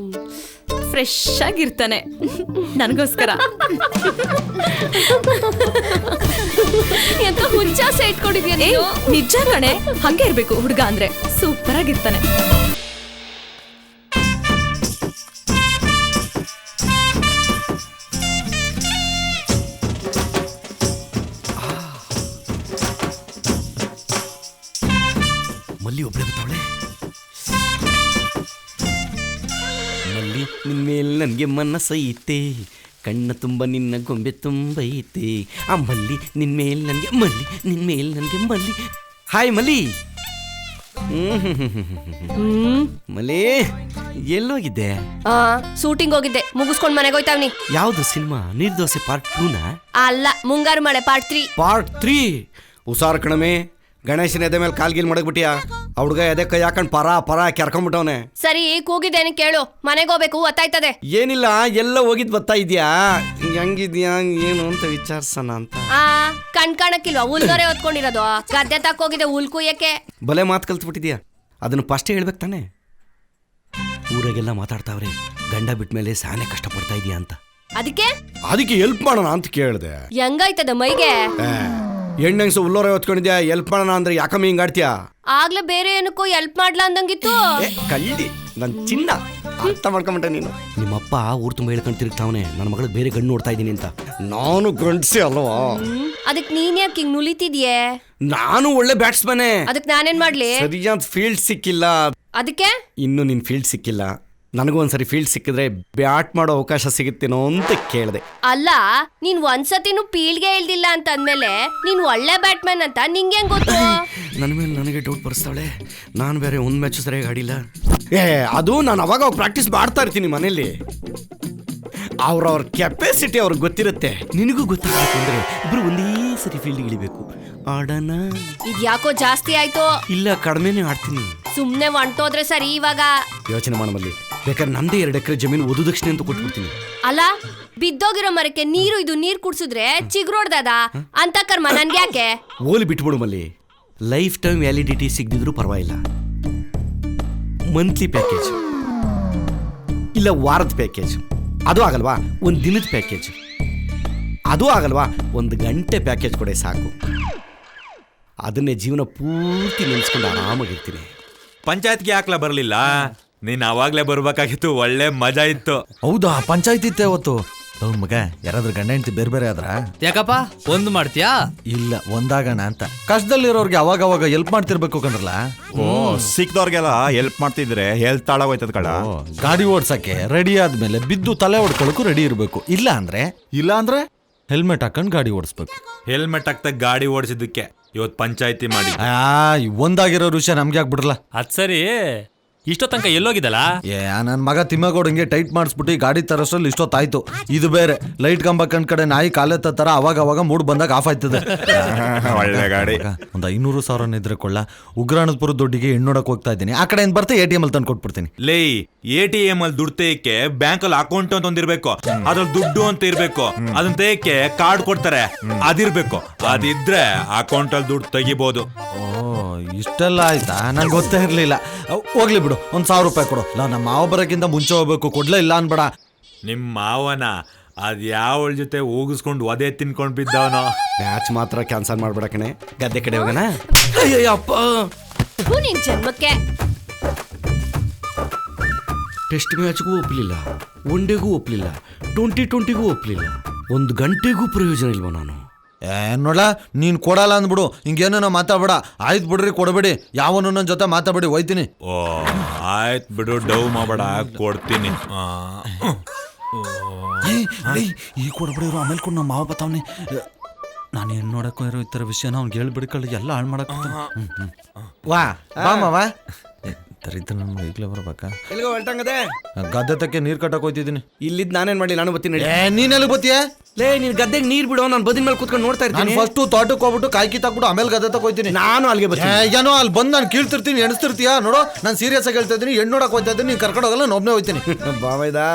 Speaker 11: ಫ್ರೆಶ್ ಆಗಿರ್ತಾನೆ ನನಗೋಸ್ಕರ.
Speaker 2: ಹುಚ್ಚಾಸೆ ಇಟ್ಕೊಂಡಿದ್ಯಾ?
Speaker 11: ನಿಜ ಕಣೆ, ಹಂಗೆ ಇರ್ಬೇಕು ಹುಡುಗ ಅಂದ್ರೆ, ಸೂಪರ್ ಆಗಿರ್ತಾನೆ.
Speaker 6: ಮಲ್ಲಿ ಒಬ್ಳೆ ಬರ್ತಾವಳೆ. ಮಲ್ಲಿ ನಿನ್ ಮೇಲೆ ನನಗೆ ಮನಸ್ಸೈತೆ, ಕಣ್ಣ ತುಂಬ ನಿನ್ನ ಗೊಂಬೆ ತುಂಬೈತೆ. ಆ ಮಲ್ಲಿ ನಿನ್ ಮೇಲೆ ನನಗೆ, ಮಲ್ಲಿ ನಿನ್ ಮೇಲೆ ನನಗೆ ಮಲ್ಲಿ. ಹಾಯ್ ಮಲ್ಲಿ. ಮಲ್ಲಿ ಎಲ್ಲೋಗಿದ್ದೆ?
Speaker 2: ಶೂಟಿಂಗ್ ಹೋಗಿದ್ದೆ, ಮುಗಿಸ್ಕೊಂಡ್ ಮನೆಗೆ ಹೋಯ್ತಾವ್ನಿ.
Speaker 6: ಯಾವ್ದು ಸಿನಿಮಾ? ನಿರ್ದೋಸೆ ಪಾರ್ಟ್ 2ನಾ?
Speaker 2: ಅಲ್ಲ, ಮುಂಗಾರು ಮಳೆ ಪಾರ್ಟ್ 3.
Speaker 6: ಪಾರ್ಟ್ 3 ಹುಷಾರ್ ಕಣಮೆ. ಗಣೇಶನ ಎದೆ ಮೇಲೆ ಕಾಲ್ಗಿಲ್ ಮಡಗ್ಬಿಟ್ಟಿಯಾ? ಆ ಹುಡುಗ ಎದೆ ಕೈ ಹಾಕೊಂಡು ಪರ ಕೆರ್ಕೊಂಡ್ಬಿಟ್ಟವನೆ.
Speaker 2: ಸರಿ ಕೂಗಿದ್ದೇನೆ ಕೇಳು, ಮನೆಗೆ ಹೋಗ್ಬೇಕು ಗೊತ್ತಾಯ್ತದೆ.
Speaker 6: ಏನಿಲ್ಲ, ಎಲ್ಲ ಹೋಗಿದ್ ಬರ್ತಾ ಇದ್ಯಾ, ಹೆಂಗಿದ್ಯಾ ಏನು ಅಂತ ವಿಚಾರಿಸೋಣ ಅಂತ.
Speaker 2: ಕಾಣಕ್ಕಿಲ್ವಾ? ಹುಲ್ದೋರೆ ಹೊತ್ಕೊಂಡಿರೋದು. ಗದ್ದೆ ತಕ್ಕೋಗಿದೆ ಹುಲ್ ಕುಯ್ಯಕ್ಕೆ.
Speaker 6: ಬಲೆ ಮಾತು ಕಲ್ತ್ಬಿಟ್ಟಿದ್ಯಾ? ಅದನ್ನು ಫಸ್ಟೇ ಹೇಳ್ಬೇಕು ತಾನೆ. ಊರಾಗೆಲ್ಲ ಮಾತಾಡ್ತಾವ್ರೆ ಗಂಡ ಬಿಟ್ಮೇಲೆ ಸಾನೆ ಕಷ್ಟಪಡ್ತಾ ಇದೀಯಾ ಅಂತ.
Speaker 2: ಅದಕ್ಕೆ
Speaker 6: ಹೆಲ್ಪ್ ಮಾಡೋಣ ಅಂತ ಕೇಳಿದೆ.
Speaker 2: ಹೆಂಗಾಯ್ತದ ಮೈಗೆ?
Speaker 6: ಹೆಣ್ಣಂಗ್ಸ ಹುಲ್ಲೋರೆ ಹೊತ್ಕೊಂಡಿದ್ಯಾ, ಹೆಲ್ಪ್ ಮಾಡೋಣ ಅಂದ್ರೆ ಯಾಕಮ್ಮ ಹಿಂಗಾಡ್ತೀಯಾ?
Speaker 2: ಆಗ್ಲೇ ಬೇರೆ ಏನಕ್ಕೂ ಹೆಲ್ಪ್ ಮಾಡ್ಲಾ ಅಂದಂಗಿತ್ತು.
Speaker 6: ಕಳ್ಳಿ ನನ್ ಚಿನ್ನ, ಅರ್ಥ ಮಾಡ್ಕೊಂಬಿಟ್ಟೆ ನೀನು. ನಿಮ್ಮಪ್ಪ ಊರು ತುಂಬ ಹೇಳ್ಕೊಂಡು ತಿರುಗ್ತಾವನೆ ನನ್ನ ಮಗಳು ಬೇರೆ ಗಂಡು ನೋಡ್ತಾ ಇದ್ದೀನಿ ಅಂತ. ನಾನು ಗಂಡ್ಸೆ ಅಲ್ವಾ?
Speaker 2: ಅದಕ್ ನೀನ್ ಯಾಕೆ ಹಿಂಗ್ ನುಲಿತಿದ್ಯೆ?
Speaker 6: ನಾನು ಒಳ್ಳೆ ಬ್ಯಾಟ್ಸ್ಮನೇ.
Speaker 2: ಅದಕ್ ನಾನೇನ್ ಮಾಡ್ಲಿ?
Speaker 6: ಸರಿಯಾದ ಫೀಲ್ಡ್ ಸಿಕ್ಕಿಲ್ಲ.
Speaker 2: ಅದಕ್ಕೆ
Speaker 6: ಇನ್ನು ನಿನ್ ಫೀಲ್ಡ್ ಸಿಕ್ಕಿಲ್ಲ. ನನಗೂ ಒಂದ್ಸರಿ ಫೀಲ್ಡ್ ಸಿಕ್ಕಿದ್ರೆ ಬ್ಯಾಟ್ ಮಾಡೋ ಅವಕಾಶ ಸಿಗುತ್ತೇನೋ ಅಂತ ಕೇಳಿದೆ.
Speaker 2: ಅಲ್ಲ, ನೀನ್ ಒಂದ್ಸತಿನೂ ಫೀಲ್ಡ್ಗೆ ಇಳ್ದಿಲ್ಲ ಅಂತ ಅಂದ್ಮೇಲೆ ನೀನ್ ಒಳ್ಳೆ ಬ್ಯಾಟ್ಮನ್ ಅಂತ ನಿಂಗೆ ಹೆಂಗ್ ಗೊತ್ತು?
Speaker 6: ನನ್ನ ಮೇಲೆ ನನಗೆ ಡೌಟ್ ಬರ್ಸ್ತಾವಳೆ. ನಾನು ಬೇರೆ ಒಂದ್ ಮ್ಯಾಚ್ ಸರಿಯಾಗಿ ಆಡಿಲ್ಲ. ಅದು ನಾನು ಅವಾಗ ಪ್ರಾಕ್ಟೀಸ್ ಮಾಡ್ತಾ ಇರ್ತೀನಿ ಮನೇಲಿ. ಅವ್ರವ್ರ ಕೆಪಾಸಿಟಿ ಅವ್ರಿಗೆ ಗೊತ್ತಿರುತ್ತೆ. ನಿನಗೂ ಗೊತ್ತಾಗಬೇಕು ಅಂದ್ರೆ ಇಬ್ರು ಒಂದೇ ಸರಿ ಫೀಲ್ಡ್ ಇಳಿಬೇಕು. ಆಡೋಣ?
Speaker 2: ಇದ್ಯಾಕೋ ಜಾಸ್ತಿ ಆಯ್ತು.
Speaker 6: ಇಲ್ಲ, ಕಡಿಮೆನೇ ಆಡ್ತೀನಿ.
Speaker 2: ಸುಮ್ನೆ ಹೊಂಟೋದ್ರೆ ಸರಿ. ಇವಾಗ
Speaker 6: ಯೋಚನೆ ಮಾಡಮಲ್ಲಿ, ಬೇಕಾದ್ರೆ ನಂದೇ 2 ಎಕರೆ ಜಮೀನು ಓದುದಕ್ಷಿಣೆ ಅಂತ ಕೊಟ್ಬಿಡ್ತೀನಿ.
Speaker 2: ಅಲ್ಲ, ಬಿದ್ದೋಗಿರೋ ಮರಕ್ಕೆ ನೀರು ಕುಡ್ಸಿದ್ರೆ ಚಿಗುರೋಡ್ದದ ಅಂತ ಕರ್ಮ ನನ್ಗೆ ಯಾಕೆ?
Speaker 6: ಓಲಿ ಬಿಟ್ಬಿಡು ಮಲ್ಲಿ. ಲೈಫ್ ಟೈಮ್ ವ್ಯಾಲಿಡಿಟಿ ಸಿಗದಿದ್ರು ಪರವಾಗಿಲ್ಲ. ಮಂತ್ಲಿ ಪ್ಯಾಕೇಜ್ ಇಲ್ಲ ವಾರದ ಪ್ಯಾಕೇಜ್, ಅದು ಆಗಲ್ವಾ? ಒಂದು ದಿನದ ಪ್ಯಾಕೇಜ್, ಅದು ಆಗಲ್ವಾ? 1 ಗಂಟೆ ಪ್ಯಾಕೇಜ್ ಕೊಡೆ ಸಾಕು. ಅದನ್ನೇ ಜೀವನ ಪೂರ್ತಿ ನೆನೆಸ್ಕೊಂಡು ಆರಾಮಾಗಿರ್ತೀನಿ.
Speaker 9: ಪಂಚಾಯತ್ಗೆ ಯಾಕ್ಲ ಬರಲಿಲ್ಲ? ನೀನ್ ಅವಾಗ್ಲೇ ಬರ್ಬೇಕಾಗಿತ್ತು, ಒಳ್ಳೆ ಮಜಾ ಇತ್ತು.
Speaker 10: ಹೌದಾ, ಪಂಚಾಯತ್ ಇತ್ತೆ ಅವತ್ತು. ಮಗ, ಯಾರಾದ್ರೂ ಗಂಡ ಹೆಂಡತಿ ಬೇರೆ ಬೇರೆ ಆದ್ರ?
Speaker 3: ಯಾಕಪ್ಪ ಒಂದು ಮಾಡ್ತೀಯಾ?
Speaker 10: ಇಲ್ಲ, ಒಂದಾಗಣ ಅಂತ. ಕಷ್ಟದಲ್ಲಿರೋರ್ಗೆ ಅವಾಗ ಹೆಲ್ಪ್ ಮಾಡ್ತಿರ್ಬೇಕು ಕಂಡ್ರಲ್ಲ.
Speaker 9: ಓ, ಸಿಕ್ದವ್ರಿಗೆಲ್ಲ ಹೆಲ್ಪ್ ಮಾಡ್ತಿದ್ರೆ ಹೆಲ್ತ್ ತಾಳಾಗೋಯ್ತದ ಕಡ.
Speaker 10: ಗಾಡಿ ಓಡ್ಸಕ್ಕೆ ರೆಡಿ ಆದ್ಮೇಲೆ ಬಿದ್ದು ತಲೆ ಹೊಡ್ಕೊಳಕ್ಕೂ ರೆಡಿ ಇರ್ಬೇಕು. ಇಲ್ಲ ಅಂದ್ರೆ ಹೆಲ್ಮೆಟ್ ಹಾಕೊಂಡು ಗಾಡಿ ಓಡಿಸ್ಬೇಕು.
Speaker 9: ಹೆಲ್ಮೆಟ್ ಹಾಕ್ತಾ ಗಾಡಿ ಓಡಿಸಿದ್ದಕ್ಕೆ ಇವತ್ತು ಪಂಚಾಯತಿ ಮಾಡಿ.
Speaker 10: ಒಂದಾಗಿರೋ ವಿಷಯ ನಮ್ಗೆ ಆಗ್ಬಿಡ್ರಲ್ಲ.
Speaker 3: ಅದ್ ಸರಿ, ಇಷ್ಟೋ ತನಕ ಎಲ್ಲೋಗಿದ್ದಲ್ಲ?
Speaker 10: ನನ್ನ ಮಗ ತಿಮ್ಮಗೋಡ್ ಹಿಂಗೆ ಟೈಟ್ ಮಾಡಿಸ್ಬಿಟ್ಟು ಗಾಡಿ ತರೋಷ್ಟ್ರಲ್ಲಿ ಇಷ್ಟೊತ್ತಾಯ್ತು. ಇದು ಬೇರೆ ಲೈಟ್ ಕಂಬ ಕಡೆ ನಾಯಿ ಕಾಲೆತ್ತ ತರ ಅವಾಗ ಮೂಡ್ ಬಂದಾಗ ಆಫ್ ಆಯ್ತದೆ.
Speaker 9: ಒಳ್ಳೆ ಗಾಡಿ.
Speaker 10: ಒಂದು 500,000 ಇದ್ರೆ ಕೊಳ್ಳ. ಉಗ್ರಾಣಪುರ ದುಡ್ಡಿಗೆ ಹೆಣ್ಣೋಡಕ್ ಹೋಗ್ತಾ ಇದ್ದೀನಿ. ಆ ಕಡೆ ಬರ್ತೆ ATM ಅಲ್ಲಿ ತಂದು ಕೊಟ್ಬಿಡ್ತೀನಿ.
Speaker 9: ಲೇ, ATM ಅಲ್ಲಿ ದುಡ್ಡು ತೆಗೆಯಕ್ಕೆ ಬ್ಯಾಂಕ್ ಅಲ್ಲಿ ಅಕೌಂಟ್ ಅಂತ ಒಂದಿರ್ಬೇಕು, ಅದ್ರಲ್ಲಿ ದುಡ್ಡು ಅಂತ ಇರ್ಬೇಕು. ಅದನ್ನ ತೆಗೆಯಕ್ಕೆ ಕಾರ್ಡ್ ಕೊಡ್ತಾರೆ, ಅದಿರ್ಬೇಕು. ಅದಿದ್ರೆ ಅಕೌಂಟ್ ಅಲ್ಲಿ ದುಡ್ಡು ತೆಗಿಬಹುದು.
Speaker 10: ಇಷ್ಟೆಲ್ಲ ಆಯ್ತಾ? ನಂಗೆ ಗೊತ್ತೇ ಇರ್ಲಿಲ್ಲ. ಹೋಗ್ಲಿ ಬಿಡು, 1,000 ರೂಪಾಯಿ ಕೊಡು. ನಮ್ಮ ಮಾವ ಬರೋಕ್ಕಿಂತ ಮುಂಚೆ ಹೋಗ್ಬೇಕು. ಕೊಡ್ಲೇ ಇಲ್ಲ ಅನ್ಬೇಡ.
Speaker 9: ನಿಮ್ ಮಾವನ ಅದ್ ಯಾವಳ ಜೊತೆ ಹೋಗಿಸ್ಕೊಂಡು ಒದೆ ತಿನ್ಕೊಂಡ್ ಬಿದ್ದವನೋ.
Speaker 6: ಮ್ಯಾಚ್ ಮಾತ್ರ ಕ್ಯಾನ್ಸಲ್ ಮಾಡ್ಬೇಡ ಕಣೆ. ಗದ್ದೆ ಕಡೆ ಹೋಗೋಣ.
Speaker 2: ಅಪ್ಪ ನಿನ್ ಜನ್ಮಕ್ಕೆ.
Speaker 6: ಟೆಸ್ಟ್ ಮ್ಯಾಚ್ಗೂ ಒಪ್ಪಲಿಲ್ಲ, ಒನ್ ಡೇಗೂ ಒಪ್ಪಲಿಲ್ಲ, 2020ಗೂ ಒಪ್ಪಲಿಲ್ಲ. 1 ಗಂಟೆಗೂ ಪ್ರಯೋಜನ ಇಲ್ವ ನಾನು?
Speaker 10: ನೋಡ, ನೀನ್ ಕೊಡಲ್ಲ ಅಂದ್ಬಿಡು. ಹಿಂಗೇನೋ ಮಾತಾಡ್ಬೇಡ. ಆಯ್ತು ಬಿಡ್ರಿ, ಕೊಡಬೇಡಿ. ಯಾವನು ನನ್ನ ಜೊತೆ ಮಾತಾಡ್ಬೇಡಿ, ಹೋಯ್ತೀನಿ.
Speaker 9: ಓ, ಆಯ್ತು ಬಿಡು, ಡವ್ ಮಾಡಬೇಡ, ಕೊಡ್ತೀನಿ.
Speaker 10: ಈ ಕೊಡಬೇಡಿರು, ಆಮೇಲೆ ಕೊಡು. ನಮ್ಮ ಮಾವ ಬತ್ತಾವನೆ. ನಾನು ಏನು ನೋಡಕ್ಕೋ ಇರೋ ಈ ಥರ ವಿಷಯನ ಅವ್ನಿಗೆ ಹೇಳ್ಬಿಡ್ಕೊಳ್ಳಿ, ಎಲ್ಲ ಹಾಳು ಮಾಡಕ್ಕೆ. ವಾ ಬಾ ಮಾವ. ತರಿತ ನಮ್ಗೆ ಈಗಲೇ ಬರ್ಬೇಕಾ?
Speaker 6: ಎಲ್ಲಿಗೋ ಹೊರಟಂಗದೆ?
Speaker 10: ಗದ್ದೆ ತಕ್ಕೆ ನೀರು ಕಟ್ಟಕ್ಕೆ ಹೋಗ್ತಿದ್ದೀನಿ.
Speaker 6: ಇಲ್ಲಿದ್ದು ನಾನೇನು ಮಾಡಲಿ? ನಾನು ಬರ್ತೀನಿ.
Speaker 10: ನೀನೆಲ್ಲಿ ಬತ್ತೀಯ?
Speaker 6: ಲೇ, ನೀನು ಗದ್ದೆಗೆ ನೀರು ಬಿಡು, ನಾನು ಬದಿನ ಮೇಲೆ ಕೂತ್ಕೊಂಡು ನೋಡ್ತಾ ಇರ್ತೀನಿ.
Speaker 10: ಫಸ್ಟು ತೋಟಕ್ಕೆ ಹೋಗ್ಬಿಟ್ಟು ಕಾಯಿ ಕಿತ್ತಾಕ್ಬಿಟ್ಟು ಆಮೇಲೆ ಗದ್ದೆ ತಕ್ಕ ಹೋಗ್ತೀನಿ.
Speaker 6: ನಾನು ಅಲ್ಲಿಗೆ ಬರ್ತೀನಿ.
Speaker 10: ಏನೋ ಅಲ್ಲಿ ಬಂದು ನಾನು ಕೀಳ್ತಿರ್ತೀನಿ, ಎಣಿಸ್ತಿರ್ತೀಯ ನೋಡು. ನಾನು ಸೀರಿಯಸ್ ಆಗಿ ಹೇಳ್ತಾ ಇದ್ದೀನಿ. ಹೆಣ್ಣು ನೋಡಕ್ಕೆ ಹೋಗ್ತಾ ಇದ್ದೀನಿ. ನೀನು ಕರ್ಕೊಂಡು ಹೋಗಲ್ಲ, ನಾನು ಒಬ್ಬನೇ ಹೋಗ್ತೀನಿ.
Speaker 6: ಬಾವೈದಾ,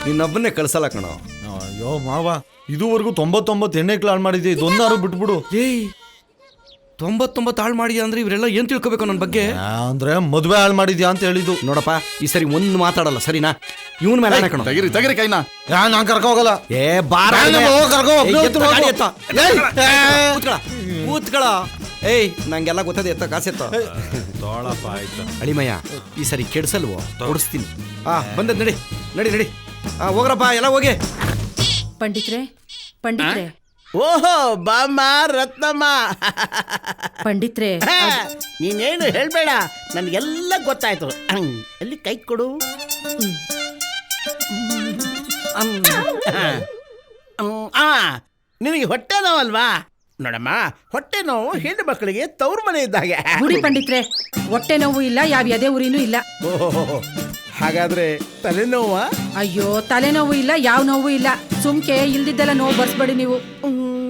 Speaker 6: ನಿನ್ನೊಬ್ಬನ್ನೇ ಕಳ್ಸಲ್ಲ ಕಣೋ.
Speaker 10: ಅಯ್ಯೋ ಮಾವ, ಇದುವರೆಗೂ 99 ಹೆಣ್ಣೆಕ್ಳು ಹಾಳು ಮಾಡಿದ್ದೆ. ಇದೊಂದಾರು ಬಿಟ್ಬಿಡು.
Speaker 6: 99 ಹಾಳು ಮಾಡಿ ಅಂದ್ರೆ ಇವರೆಲ್ಲ ಏನ್ ತಿಳ್ಕೊಬೇಕು ನನ್ನ ಬಗ್ಗೆ?
Speaker 10: ಅಂದ್ರೆ ಮದುವೆ ಹಾಳು ಮಾಡಿದ್ಯಾ ಅಂತ ಹೇಳಿದ್ದು.
Speaker 6: ನೋಡಪ್ಪ, ಈ ಸರಿ ಒಂದು ಮಾತಾಡಲ್ಲ, ಸರಿನಾ? ಇವನ್ ಮೇಲೆ ಕಣೋ.
Speaker 5: ತೆಗಿರಿ ಕೈನಾ.
Speaker 10: ನಾನು ಕರ್ಕೊ ಹೋಗಲ್ಲ.
Speaker 6: ಬಾರ ಕೂತ್ಕಳ. ಏಯ್, ನಂಗೆಲ್ಲ ಗೊತ್ತದೆ. ಎತ್ತ ಕಾಸೆತ್ತ
Speaker 9: ತೋಳಪ್ಪ. ಆಯ್ತು
Speaker 6: ಅಳಿಮಯ್ಯ, ಈ ಸರಿ ಕೆಡ್ಸಲ್ವೋ? ಓಡಿಸ್ತೀನಿ. ಬಂದದ್ ನಡಿ ನಡಿ ನಡಿ. ಹೋಗ್ರಪ್ಪ, ಎಲ್ಲ ಹೋಗಿ.
Speaker 8: ಪಂಡಿತ್ರೆ
Speaker 5: ಓಹೋ, ಬಾಮ್ಮ ರತ್ನಮ್ಮ.
Speaker 8: ಪಂಡಿತ್ರೆ,
Speaker 5: ನೀನೇನು ಹೇಳ್ಬೇಡ, ನನ್ಗೆಲ್ಲ ಗೊತ್ತಾಯ್ತು. ಅಲ್ಲಿ ಕೈ ಕೊಡು. ನಿನಗೆ ಹೊಟ್ಟೆ ನೋವಲ್ವಾ? ನೋಡಮ್ಮ, ಹೊಟ್ಟೆ ನೋವು ಹೆಣ್ಣು ಮಕ್ಕಳಿಗೆ ತವ್ರ ಮನೆ ಇದ್ದಾಗೆ.
Speaker 8: ಗುಡಿ ಪಂಡಿತ್ರೆ, ಹೊಟ್ಟೆ ನೋವು ಇಲ್ಲ, ಯಾವ ಎದೆ ಉರಿನೂ ಇಲ್ಲ.
Speaker 5: ಓಹೋ, ಹಾಗಾದ್ರೆ ತಲೆನೋವ?
Speaker 8: ಅಯ್ಯೋ, ತಲೆನೋವು ಇಲ್ಲ, ಯಾವ ನೋವು ಇಲ್ಲ. ಸುಮ್ಕೆ ಇಲ್ದಿದ್ದೆಲ್ಲ ನೋವು ಬರ್ಸ್ಬೇಡಿ ನೀವು.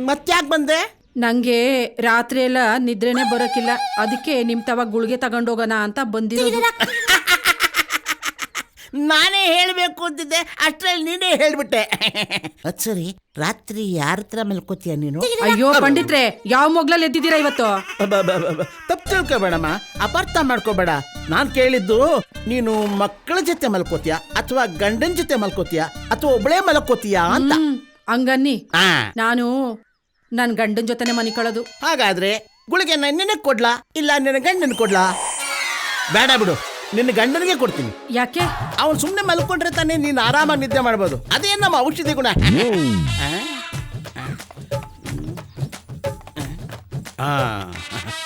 Speaker 5: ಮತ್ತ್ಯಾಕೆ ಬಂದೆ?
Speaker 12: ನಂಗೆ ರಾತ್ರಿ ಎಲ್ಲ ನಿದ್ರೆನೆ ಬರೋಕಿಲ್ಲ, ಅದಕ್ಕೆ ನಿಮ್ ತವ ಗುಳಿಗೆ ತಗೊಂಡೋಗೋಣ ಅಂತ ಬಂದಿರೋದು.
Speaker 5: ನಾನೇ ಹೇಳ್ಬೇಕು ಅಂತಿದ್ದೆ, ಅಷ್ಟ್ರಲ್ಲಿ ನೀನೇ ಹೇಳ್ಬಿಟ್ಟೆ. ಅದ್ ಸರಿ, ರಾತ್ರಿ ಯಾರ ಹತ್ರ ಮಲ್ಕೋತೀಯ ನೀನು?
Speaker 12: ಅಯ್ಯೋ ಪಂಡಿತ್ರೆ, ಯಾವ ಮೊಗ್ಲಲ್ಲಿ ಎದ್ದಿದ್ದೀರಾ ಇವತ್ತು?
Speaker 5: ತಪ್ಪು ತಿಳ್ಕೊಬೇಡಮ್ಮ, ಅಪಾರ್ಥ ಮಾಡ್ಕೋಬೇಡ. ನಾನ್ ಕೇಳಿದ್ದು ನೀನು ಮಕ್ಕಳ ಜೊತೆ ಮಲ್ಕೋತೀಯ ಅಥವಾ ಗಂಡನ ಜೊತೆ ಮಲ್ಕೋತೀಯ ಅಥವಾ ಒಬ್ಳೇ ಮಲ್ಕೋತೀಯ ಅಂತ.
Speaker 12: ಹಂಗನ್ನಿ, ನಾನು ನನ್ ಗಂಡನ ಜೊತೆನೆ ಮನಿಕೊಳ್ಳೋದು.
Speaker 5: ಹಾಗಾದ್ರೆ ಗುಳಿಗೆ ನಿನಗೆ ಕೊಡ್ಲಾ ಇಲ್ಲ ನಿನ್ನ ಗಂಡನ ಕೊಡ್ಲಾ? ಬೇಡ ಬಿಡು, ನಿನ್ನ ಗಂಡನಿಗೆ ಕೊಡ್ತೀನಿ.
Speaker 12: ಯಾಕೆ?
Speaker 5: ಅವನು ಸುಮ್ಮನೆ ಮಲ್ಕೊಂಡ್ರೆ ತಾನೇ ನೀನು ಆರಾಮಾಗಿ ನಿದ್ದೆ ಮಾಡ್ಬೋದು. ಅದೇ ನಮ್ಮ ಔಷಧಿ ಗುಣ.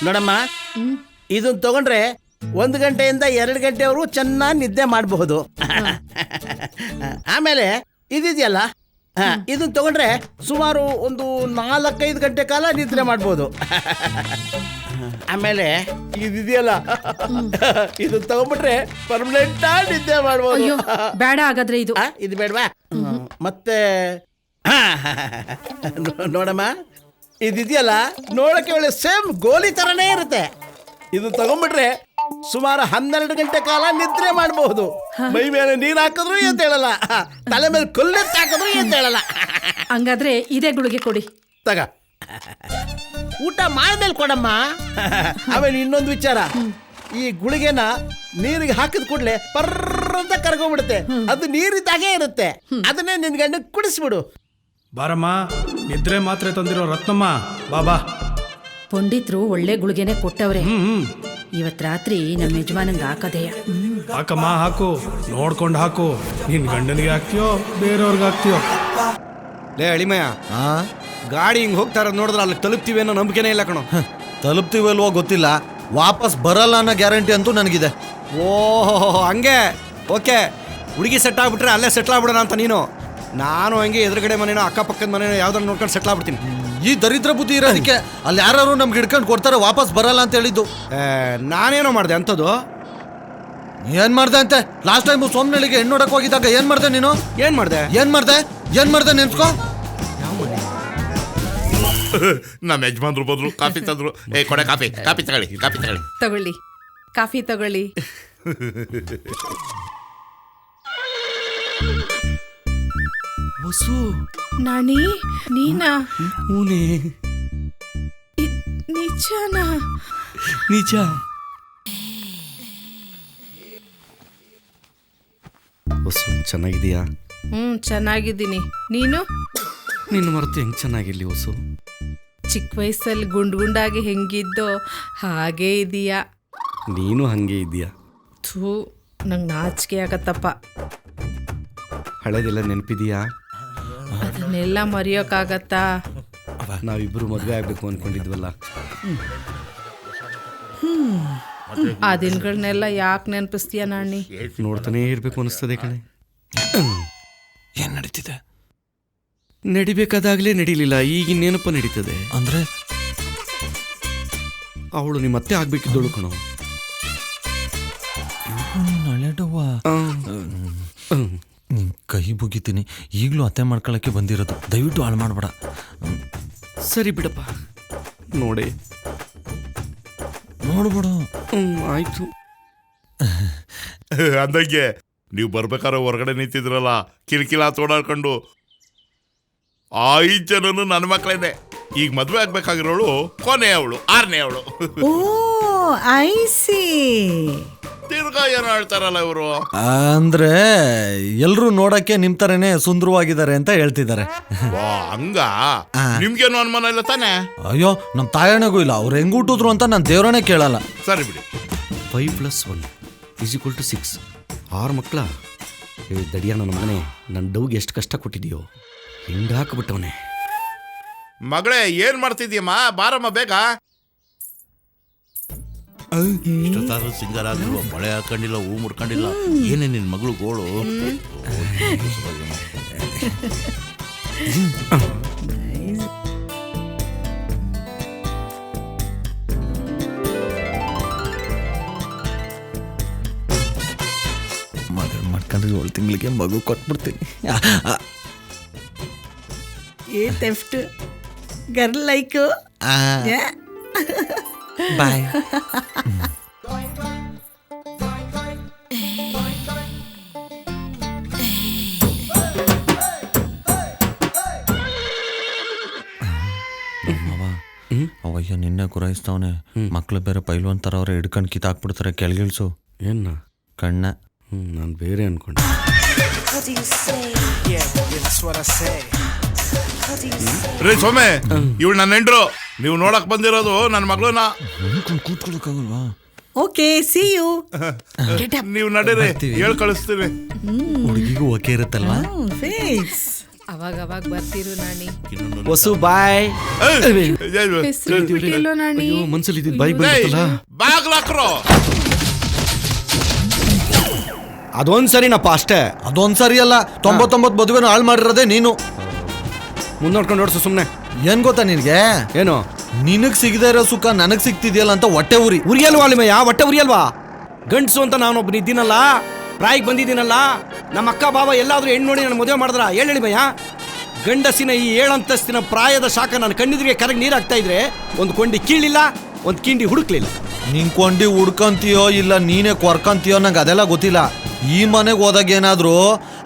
Speaker 5: ನೋಡಮ್ಮ, ಇದನ್ನ ತಗೊಂಡ್ರೆ 1 ಗಂಟೆಯಿಂದ 2 ಗಂಟೆವರೆಗೂ ಚೆನ್ನಾಗಿ ನಿದ್ದೆ ಮಾಡಬಹುದು. ಆಮೇಲೆ ಇದಿದೆಯಲ್ಲ, ಇದನ್ನ ತಗೊಂಡ್ರೆ ಸುಮಾರು ಒಂದು 4-5 ಗಂಟೆ ಕಾಲ ನಿದ್ರೆ ಮಾಡ್ಬೋದು. ಆಮೇಲೆ ಇದಿದೆಯಲ್ಲ, ಇದು ತಗೊಂಡ್ಬಿಟ್ರೆ ಪರ್ಮನೆಂಟ್ ನಿದ್ದೆ ಮಾಡ್ಬೋದು.
Speaker 12: ಬೇಡ ಹಾಗಾದ್ರೆ ಇದು
Speaker 5: ಇದು ಬೇಡವಾ? ಮತ್ತೆ ನೋಡಮ್ಮ, ಇದಿದೆಯಲ್ಲ, ನೋಡಕ್ಕೆ ಒಳ್ಳೆ ಸೇಮ್ ಗೋಲಿ ತರನೇ ಇರುತ್ತೆ. ಇದು ತಗೊಂಡ್ಬಿಟ್ರೆ ಸುಮಾರು 12 ಗಂಟೆ ಕಾಲ ನಿದ್ರೆ ಮಾಡಬಹುದು. ಮೈ ಮೇಲೆ ನೀರು ಹಾಕಿದ್ರು ಎದ್ದೇಳಲ್ಲ, ತಲೆ ಮೇಲೆ ಕೊಲ್ಲೆತ್ತು ಹಾಕಿದ್ರು ಎದ್ದೇಳಲ್ಲ.
Speaker 12: ಹಂಗಾದ್ರೆ ಇದೇ ಗುಳಿಗೆ ಕೊಡಿ.
Speaker 5: ತಗ, ಊಟ ಮಾಡ್ಮೇಲೆ ಕೊಡಮ್ಮ. ಆಮೇಲೆ ಇನ್ನೊಂದು ವಿಚಾರ, ಈ ಗುಳಿಗೆನ ನೀರಿಗೆ ಹಾಕಿದ ಕೂಡಲೇ ಪರ್ರಂತ ಕರ್ಕೊಂಡ್ಬಿಡುತ್ತೆ. ಅದು ನೀರಿದ್ದಾಗೆ ಇರುತ್ತೆ. ಅದನ್ನೇ ನಿನ್ ಗಂಡ ಕುಡಿಸ್ಬಿಡು.
Speaker 1: ಬಾರಮ್ಮ, ನಿದ್ರೆ ಮಾತ್ರೆ ತಂದಿರೋ ರತ್ನಮ್ಮ, ಬಾಬಾ.
Speaker 12: ಪಂಡಿತ್ರು ಒಳ್ಳೆ ಗುಳಿಗೆನೆ ಕೊಟ್ಟವ್ರೆ. ಇವತ್ ರಾತ್ರಿ ನಮ್ಮ ಯಜಮಾನಂಗೆ ಹಾಕದೆಯ.
Speaker 1: ಹಾಕಮ್ಮ, ಹಾಕು, ನೋಡ್ಕೊಂಡು ಹಾಕು. ನಿನ್ ಗಂಡನಿಗೆ ಹಾಕ್ತಿಯೋ ಬೇರೆಯವ್ರಿಗೆ ಹಾಕ್ತಿಯೋ?
Speaker 6: ಲೇ ಅಳಿಮಯ್ಯ, ಗಾಡಿ ಹಿಂಗ್ ಹೋಗ್ತಾ ಇರೋದು ನೋಡಿದ್ರೆ ಅಲ್ಲಿ ತಲುಪ್ತೀವಿ ಅನ್ನೋ ನಂಬಿಕೆನೇ ಇಲ್ಲ ಕಣೋ.
Speaker 10: ತಲುಪ್ತೀವಲ್ವೋ ಗೊತ್ತಿಲ್ಲ, ವಾಪಸ್ ಬರಲ್ಲ ಅನ್ನೋ ಗ್ಯಾರಂಟಿ ಅಂತೂ ನನಗಿದೆ.
Speaker 6: ಓಹೋ, ಹಂಗೆ ಓಕೆ. ಹುಡುಗಿ ಸೆಟ್ ಆಗ್ಬಿಟ್ರೆ ಅಲ್ಲೇ ಸೆಟ್ಲ್ ಆಗ್ಬಿಡೋಣ ಅಂತ ನೀನು. ನಾನು ಹಂಗೆ ಎದುರುಗಡೆ ಮನೇನೋ ಅಕ್ಕಪಕ್ಕದ ಮನೇನೋ ಯಾವ್ದಾರು ನೋಡ್ಕೊಂಡು ಸೆಟ್ಲ್ ಆಗ್ಬಿಡ್ತೀನಿ.
Speaker 10: ಈ ದರಿದ್ರ ಬುದ್ಧಿ ಇರೋದಕ್ಕೆ ಅಲ್ಲಿ ಯಾರು ನಮ್ಗೆ ಹಿಡ್ಕೊಂಡು ಕೊಡ್ತಾರೆ, ವಾಪಸ್ ಬರಲ್ಲ ಅಂತ ಹೇಳಿದ್ದು.
Speaker 6: ನಾನೇನೋ ಮಾಡಿದೆ ಅಂಥದ್ದು?
Speaker 10: ಏನ್ ಮಾಡ್ದೆ ಅಂತೆ? ಲಾಸ್ಟ್ ಟೈಮ್ ಸೋಮನಳ್ಳಿಗೆ ಹೆಣ್ಣು ನೋಡಕ್ ಹೋಗಿದ್ದಾಗ ಏನ್ ಮಾಡ್ದೆ ನೀನು?
Speaker 6: ಏನ್ ಮಾಡ್ದೆ
Speaker 10: ನೆನ್ಸ್ಕೋ.
Speaker 7: ನಮ್ಮ ಯಜಮಾನ್ರು ಬಂದ್ರು, ಕಾಫಿ ತಂದ್ರು. ಕೊಡೆ ಕಾಫಿ ತಗೊಳ್ಳಿ.
Speaker 11: ಕಾಫಿ ತಗೊಳ್ಳಿ.
Speaker 6: ವಸು,
Speaker 12: ನಾಣಿ ನೀನಾ?
Speaker 6: ಹೂನೇ,
Speaker 12: ನಿಜನಾ?
Speaker 6: ನಿಜ. ವಸು, ಚೆನ್ನಾಗಿದೀಯಾ?
Speaker 12: ಚೆನ್ನಾಗಿದ್ದೀನಿ. ನೀನು?
Speaker 6: ನಿನ್ನ ಮರೆತು ಹೆಂಗ್ ಚೆನ್ನಾಗಿರ್ಲಿ ವಸು?
Speaker 12: ಚಿಕ್ಕ ವಯಸ್ಸಲ್ಲಿ ಗುಂಡಾಗಿ ಹೆಂಗಿದ್ದೋ ಹಾಗೇ ಇದೀಯಾ.
Speaker 6: ನೀನು ಹಂಗೆ ಇದೀಯಾ.
Speaker 12: ಥೂ, ನಂಗೆ ನಾಚಿಕೆ ಆಗತ್ತಪ್ಪ.
Speaker 6: ಹಳೇದೆಲ್ಲ ನೆನಪಿದೀಯಾ?
Speaker 12: ಅದನ್ನೆಲ್ಲ ಮರೆಯೋಕ್ಕಾಗತ್ತಾ?
Speaker 6: ನಾವಿಬ್ರು ಮದುವೆ ಆಗ್ಬೇಕು ಅನ್ಕೊಂಡಿದ್ವಲ್ಲ,
Speaker 12: ಆ ದಿನಗಳನ್ನೆಲ್ಲ ಯಾಕೆ ನೆನಪಿಸ್ತೀಯ ನಾಣಿ?
Speaker 6: ನೋಡ್ತಾನೇ ಇರ್ಬೇಕು ಅನಿಸ್ತದೆ ಕಣೆ.
Speaker 10: ಏನ್ ನಡೀತಿದೆ?
Speaker 6: ನಡಿಬೇಕಾದಾಗಲೇ ನಡೀಲಿಲ್ಲ, ಈಗ ನೆನಪ ನಡೀತದೆ.
Speaker 10: ಅಂದ್ರೆ
Speaker 6: ಅವಳು ನಿಮ್ಮ ಅತ್ತೆ ಆಗ್ಬೇಕಿದ್ದಳು ಕಣೋ.
Speaker 10: ಕೈ ಮುಗಿತೀನಿ, ಈಗಲೂ ಅತ್ತೆ ಮಾಡ್ಕೊಳಕ್ಕೆ ಬಂದಿರೋದು. ದಯವಿಟ್ಟು ಹಾಳು ಮಾಡಬೇಡ.
Speaker 6: ಸರಿ ಬಿಡಪ್ಪ, ನೋಡೇ
Speaker 10: ನೋಡ್ಬಿಡು.
Speaker 6: ಆಯ್ತು.
Speaker 7: ಅಂದಂಗೆ ನೀವು ಬರ್ಬೇಕಾದ್ರೆ ಹೊರಗಡೆ ನಿಂತಿದ್ರಲ್ಲ, ಕಿರಿಕಿಲ ತೋಡಾಡ್ಕೊಂಡು, 5 ಜನನು ನನ್ನ ಮಕ್ಕಳೇನೆ. ಈಗ ಮದ್ವೆ ಆಗ್ಬೇಕಾಗಿರೋಳು ಕೊನೆ ಅವಳು, 6ನೇ ಅವಳು.
Speaker 8: ಓ ಐ ಸಿ.
Speaker 7: ತಿರ್ಗಾ ಏನೋ ಹೇಳ್ತಾರಲ್ಲ ಇವರು.
Speaker 10: ಅಂದ್ರೆ ಎಲ್ರು ನೋಡಕ್ಕೆ ನಿಮ್ ತರನೇ ಸುಂದರವಾಗಿದ್ದಾರೆ ಅಂತ ಹೇಳ್ತಿದ್ದಾರೆ.
Speaker 7: ಹಂಗ ನಿಮ್ಗೇನು ಅನುಮಾನ ಇಲ್ಲ ತಾನೆ?
Speaker 10: ಅಯ್ಯೋ, ನಮ್ ತಾಯಣಗೂ ಇಲ್ಲ. ಅವ್ರು ಹೆಂಗ್ ಹುಟ್ಟಿದ್ರು ಅಂತ ನಾನು ದೇವ್ರನೇ ಕೇಳಲ್ಲ.
Speaker 7: ಸರಿ ಬಿಡಿ.
Speaker 6: 5 + 1 = 6. 6 ಮಕ್ಕಳ. ದಡಿಯ ನನ್ನ ಮಗನೇ, ನನ್ನ ಡೌಗೆ ಎಷ್ಟು ಕಷ್ಟ ಕೊಟ್ಟಿದೆಯೋ. ಹಿಂಡ್ ಹಾಕ್ಬಿಟ್ಟವನೆ.
Speaker 7: ಮಗಳೇ, ಏನ್ ಮಾಡ್ತಿದ್ಯಮ್ಮ? ಬಾರಮ್ಮ ಬೇಗ.
Speaker 13: ಇಷ್ಟೊತ್ತಾದ್ರೂ ಸಿಂಗಾರ ಆಗಿಲ್ವ? ಮಳೆ ಹಾಕೊಂಡಿಲ್ಲ, ಹೂ ಮುಡ್ಕೊಂಡಿಲ್ಲ. ಏನೇ ನಿನ್ ಮಗಳು ಗೋಳು?
Speaker 10: ಮದುವೆ ಮಾಡ್ಕೊಂಡ್ರೆ 7 ತಿಂಗಳಿಗೆ ಮಗು ಕೊಟ್ಬಿಡ್ತೀನಿ.
Speaker 8: ಏ ಟೆಫ್ಟ್ ಗರ್ಲ್ ಲೈಕ್.
Speaker 10: ಬಾಯ್. ಅವಯ್ಯ ನಿನ್ನೆ ಗುರಾಯಿಸ್ತವನೆ. ಮಕ್ಳು ಬೇರೆ ಪೈಲ್ವಾನ್ ಥರ ಅವ್ರೆ ಹಿಡ್ಕೊಂಡು ಕಿತ್ತಾಕ್ಬಿಡ್ತಾರೆ. ಕೆಳಗಿಳಿಸು.
Speaker 6: ಏನ
Speaker 10: ಕಣ್ಣ.
Speaker 6: ನಾನು ಬೇರೆ ಅನ್ಕೊಂಡೆ.
Speaker 13: ರೇ ಸೋಮೆ, ಇವಳು ನನ್ನ ಹೆಂಡ್ರು. ನೀವು ನೋಡಕ್ ಬಂದಿರೋದು ನನ್ನ ಮಗಳನ್ನ.
Speaker 10: ಕೂತ್ಕೊಳ್ಳೋಕ್ಕಾಗಲ್ವಾ?
Speaker 8: Okay, see you.
Speaker 13: ನೀವು ನಡೀರಿ, ಹೇಳ್ ಕಳಿಸ್ತೀವಿ.
Speaker 10: ಹುಡುಗಿಗೂ ಓಕೆ ಇರುತ್ತಲ್ವಾ?
Speaker 8: ಫಿಕ್ಸ್.
Speaker 12: ಅವಾಗ ಅವಾಗ ಬರ್ತಿರು ನಾಣಿ.
Speaker 6: ವಸು ಬಾಯ್.
Speaker 12: ಹೆಸರು ನಾಣಿ.
Speaker 6: ಮನ್ಸಲ್ಲಿ ಇದ್ದಿದ್ದು ಬಾಯ್ ಬಂತಲ್ಲ.
Speaker 13: ಬಾಗ್ಲಾಕ್ರೋ.
Speaker 6: ಅದೊಂದ್ಸರಿನಪ್ಪ ಅಷ್ಟೇ.
Speaker 10: ಅದೊಂದ್ಸರಿ ಅಲ್ಲ, 99 ಮದುವೆನೂ ಹಾಳು ಮಾಡಿರೋದೇ ನೀನು.
Speaker 6: ಮುಂದೋಡ್ಕೊಂಡು ಓಡಿಸು ಸುಮ್ಮನೆ.
Speaker 10: ಏನ್ ಗೊತ್ತಾ ನಿನ್ಗೆ?
Speaker 6: ಏನು?
Speaker 10: ನಿನಗ್ ಸಿಗದೇ ಇರೋ ಸುಖ ನನಗ್ ಸಿಗ್ತಿದ್ಯಲ್ಲ ಅಂತ ಹೊಟ್ಟೆ ಉರಿ.
Speaker 6: ಉರಿಯಲ್ವಾ ಅಲ್ಲಿಮಯ್ಯ? ಹೊಟ್ಟೆ ಉರಿಯಲ್ವಾ? ಗಂಡಸು ಅಂತ ನಾನೊಬ್ಬನ ಇದ್ದೀನಲ್ಲ, ಪ್ರಾಯಿಗೆ ಬಂದಿದ್ದೀನಲ್ಲ. ನಮ್ಮ ಅಕ್ಕ ಬಾವ ಎಲ್ಲಾದ್ರೂ ಹೆಣ್ಣು ನೋಡಿ ನನ್ನ ಮದುವೆ ಮಾಡಿದ್ರ ಹೇಳಿಮಯ್ಯ. ಗಂಡಸಿನ ಈ 7 ಅಂತಸ್ತಿನ ಪ್ರಾಯದ ಶಾಖ ನನ್ನ ಕಣ್ಣಿದ್ರಿಗೆ ಕರಗಿ ನೀರಾಗ್ತಾ ಇದ್ರೆ ಒಂದು ಕೊಂಡಿ ಕೀಳಿಲ್ಲ, ಒಂದು ಕಿಂಡಿ ಹುಡುಕ್ಲಿಲ್ಲ.
Speaker 10: ನೀನ್ ಕೊಂಡಿ ಹುಡ್ಕಂತೀಯೋ ಇಲ್ಲ ನೀನೇ ಕೊರ್ಕಂತೀಯೋ ನಂಗೆ ಅದೆಲ್ಲ ಗೊತ್ತಿಲ್ಲ. ಈ ಮನೆಗೆ ಹೋದಾಗ ಏನಾದ್ರು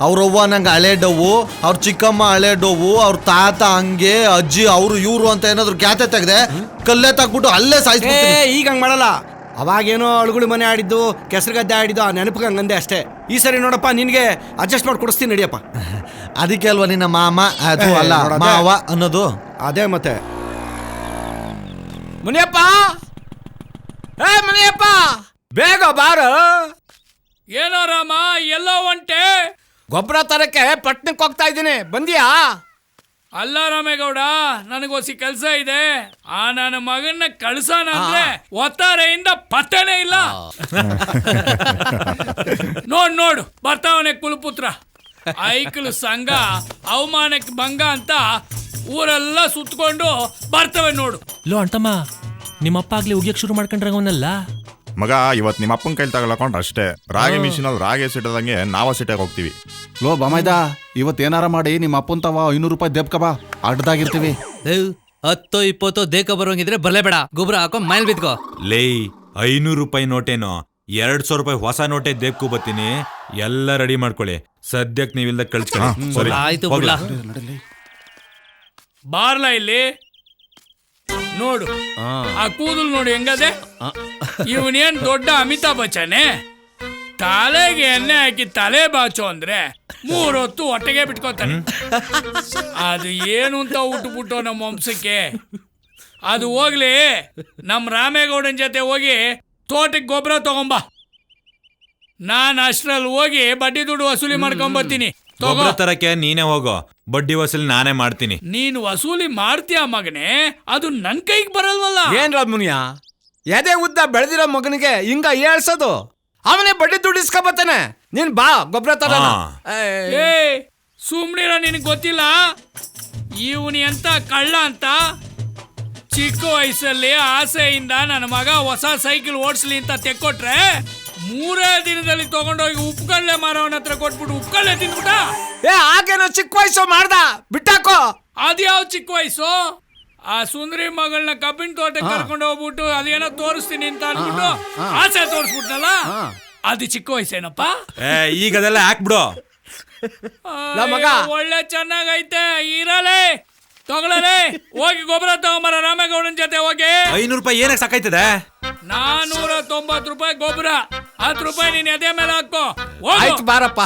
Speaker 10: ಅವ್ರವ್ವ ನಂಗೆ ಹಳೆ ಡವ್ವು, ಅವ್ರ ಚಿಕ್ಕಮ್ಮ ಹಳೆ ಡವ್ವು, ಅವ್ರ ತಾತ ಹಂಗೆ, ಅಜ್ಜಿ ಅವರು ಇವರು ಅಂತ ಏನಾದ್ರು ಖ್ಯಾತೆ ತೆಗ್ದೆ ಕಲ್ಲೇ ತಗ್ಬಿಟ್ಟು ಅಲ್ಲೇ ಸಾಯಿಸ್ಬಿಡ್ತೀನಿ.
Speaker 6: ಈಗ ಹಂಗೆ ಮಾಡಲ್ಲ. ಅವಾಗೇನೋ ಅಳುಗುಳಿ ಮನೆ ಆಡಿದ್ದು, ಕೆಸರು ಗದ್ದೆ ಆಡಿದ್ದು, ಆ ನೆನಪಿಗೆ ಹಂಗಂದೆ ಅಷ್ಟೇ. ಈ ಸರಿ ನೋಡಪ್ಪ, ನಿನಗೆ ಅಡ್ಜಸ್ಟ್ ಮಾಡಿ ಕೊಡಿಸ್ತೀನಿ ನಡಿಯಪ್ಪ.
Speaker 10: ಅದಕ್ಕೆ ಅಲ್ವಾ ನಿನ್ನ ಮಾಮ ಅದು ಅಲ್ಲ ಮಾವ ಅನ್ನೋದು.
Speaker 6: ಅದೇ ಮತ್ತೆ. ಮುನಿಯಪ್ಪ, ಮುನಿಯಪ್ಪ, ಬೇಗ ಬಾರ.
Speaker 3: ಏನೋ ರಾಮ, ಎಲ್ಲೋ ಒಂಟೆ?
Speaker 6: ಗೊಬ್ಬರ ತರಕ್ಕೆ ಪಟ್ನಕ್ಕೆ ಹೋಗ್ತಾ ಇದ್ದೀನಿ, ಬಂದಿಯಾ?
Speaker 3: ಅಲ್ಲ ರಾಮೇಗೌಡ, ನನಗೋಸಿ ಕೆಲಸ ಇದೆ. ಆ ನನ್ನ ಮಗನ್ನ ಕಳ್ಸೋಣ ಅಂದ್ರೆ ಒತ್ತಾರೆಯಿಂದ ಪತ್ತನೇ ಇಲ್ಲ. ನೋಡು ಬರ್ತಾವನೆ ಕುಲಪುತ್ರ. ಐಕ್ಳು ಸಂಘ ಅವಮಾನಕ್ಕೆ ಭಂಗ ಅಂತ ಊರೆಲ್ಲ ಸುತ್ಕೊಂಡು ಬರ್ತವೆ ನೋಡು.
Speaker 14: ಲೋ ಅಣ್ತಮ್ಮ, ನಿಮ್ಮಪ್ಪ ಆಗ್ಲಿ ಉಗಿಯಕ್ ಶುರು ಮಾಡ್ಕೊಂಡ್ರಂಗವನಲ್ಲ.
Speaker 13: ಮಗ, ಇವತ್ತು ನಿಮ್ಮ ಅಪ್ಪನ ಕೈಲಿ ತಗೊಳಕೊಂಡ್ರೆ ಅಷ್ಟೇ. ರಾಗಿ ಮಿಷಿನಲ್ಲಿ ರಾಗಿ ಸಿಟ್ಟದಂಗೆ ನಾವು ಸಿಟ್ಟಾಗಿ ಹೋಗ್ತೀವಿ.
Speaker 15: ಲೋ ಬಾಮೈದ, ಇವತ್ತು ಏನಾರ ಮಾಡಿ ನಿಮ್ಮ ಅಪ್ಪನ್ ತವ 500 ರೂಪಾಯಿ ದೇಬ್ಕಬ, ಅಡ್ಡದಾಗಿರ್ತೀವಿ.
Speaker 14: 10-20 ದೇಕ ಬರೋಂಗಿದ್ರೆ ಬರ್ಲೇಬೇಡ, ಗೊಬ್ಬರ ಹಾಕೋ ಮೈಲ್ ಬಿದ್ಕೋ.
Speaker 9: ಲೇ, 500 ರೂಪಾಯಿ ನೋಟೇನೋ 200 ರೂಪಾಯಿ ಹೊಸ ನೋಟೆ ದೇಬ್ಕೊ ಬತ್ತೀನಿ. ಎಲ್ಲ ರೆಡಿ ಮಾಡ್ಕೊಳ್ಳಿ. ಸದ್ಯಕ್ಕೆ ನೀವಿಲ್ದ ಕಳ್ಸ್ಕೊಳ್ಳಿ.
Speaker 14: ಆಯ್ತು,
Speaker 3: ಬಾರ್ಲ ಇಲ್ಲಿ ನೋಡು. ಆ ಕೂದಲು ನೋಡಿ ಹೆಂಗದೆ. ಇವನೇನ್ ದೊಡ್ಡ ಅಮಿತಾಬ್ ಬಚ್ಚನೆ? ತಲೆಗೆ ಎಣ್ಣೆ ಹಾಕಿ ತಲೆ ಬಾಚು ಅಂದ್ರೆ 3 ಹೊತ್ತು ಹೊಟ್ಟೆಗೆ ಬಿಟ್ಕೋತಾನೆ. ಅದು ಏನು ಅಂತ ಉಟ್ಬಿಟ್ಟು ನಮ್ಮ ವಂಶಕ್ಕೆ. ಅದು ಹೋಗ್ಲಿ, ನಮ್ಮ ರಾಮೇಗೌಡನ ಜೊತೆ ಹೋಗಿ ತೋಟಕ್ಕೆ ಗೊಬ್ಬರ ತಗೊಂಬ. ನಾನು ಅಷ್ಟ್ರಲ್ಲಿ ಹೋಗಿ ಬಡ್ಡಿ ದುಡ್ಡು ವಸೂಲಿ ಮಾಡ್ಕೊಂಬರ್ತೀನಿ.
Speaker 9: ಗೊಬ್ಬರ ತರಕ್ಕೆ ನೀನೇ ಹೋಗೋ, ಬಡ್ಡಿ ವಸೂಲಿ ನಾನೇ ಮಾಡ್ತೀನಿ.
Speaker 3: ನೀನು ವಸೂಲಿ ಮಾಡ್ತೀಯ ಮಗನೇ, ಅದು ನನ್ ಕೈಗೆ ಬರಲ್ವಲ್ಲ.
Speaker 6: ಏನ್ರ ಮುನಿಯ, ಎದೆ ಉದ್ದ ಬೆಳೆದಿರೋ ಮಗನಿಗೆ ಹಿಂಗ ಹೇಳ್ಸೋದು? ಅವನೇ ಬಡ್ಡಿ ದುಡ್ಡು ಇಸ್ಕೊಬತ್ತಾನೆ. ನೀನ್ ಬಾ ಗೊಬ್ಬರ ತರ.
Speaker 3: ಏ ಸುಮ್ನಿರ, ನಿನಗೆ ಗೊತ್ತಿಲ್ಲ ಇವನಿ ಅಂತ ಕಳ್ಳ ಅಂತ. ಚಿಕ್ಕ ವಯಸ್ಸಲ್ಲಿ ಆಸೆಯಿಂದ ನನ್ನ ಮಗ ಹೊಸ ಸೈಕಲ್ ಓಡಿಸ್ಲಿ ಅಂತ ತೆಕ್ಕೊಟ್ರೆ 3 ದಿನದಲ್ಲಿ ತಗೊಂಡೋಗಿ ಉಪ್ಕಳ್ಳೆ ಮಾರವನ ಹತ್ರ ಕೊಟ್ಬಿಟ್ಟು ಉಪ್ಕಳ್ಳೆ ತಿಂದ್ಬಿಟ್ಟ.
Speaker 6: ಆಗೇನೋ ಚಿಕ್ಕ ವಯಸ್ಸು ಮಾಡ್ದ, ಬಿಟ್ಟಾಕೋ.
Speaker 3: ಅದ್ಯಾವ ಚಿಕ್ಕ ವಯಸ್ಸು? ಆ ಸುಂದರಿ ಮಗಳನ್ನ ಕಬ್ಬಿನ ತೋಟಕ್ಕೆ ಕರ್ಕೊಂಡು ಹೋಗ್ಬಿಟ್ಟು ಅದೇನೋ ತೋರಿಸ್ತೀನಿ ಅಂತ ಅನ್ಬಿಟ್ಟು ಆಸೆ ತೋರಿಸ್ಬಿಟ್ನಲ್ಲ, ಅದು ಚಿಕ್ಕ ವಯಸ್ಸೇನಪ್ಪ?
Speaker 9: ಈಗ ಅದೆಲ್ಲ ಹಾಕ್ಬಿಡು.
Speaker 6: ಮಗ
Speaker 3: ಒಳ್ಳೆ ಚೆನ್ನಾಗೈತೆ, ಇರಲೇ ತಗೊಳ್ಳಲೇ. ಹೋಗಿ ಗೊಬ್ಬರ ತಗೊಂಬರ ರಾಮೇಗೌಡನ ಜೊತೆ ಹೋಗಿ.
Speaker 9: 500 ರೂಪಾಯಿ ಏನಕ್ಕೆ ಸಾಕಾಯ್ತದೆ?
Speaker 3: 490 ರೂಪಾಯಿ ಗೊಬ್ಬರ, 10 ರೂಪಾಯಿ ನೀನ್ ಎದೆ ಮೇಲೆ ಹಾಕೋ.
Speaker 6: ಆಯ್ತು ಬಾರಪ್ಪ.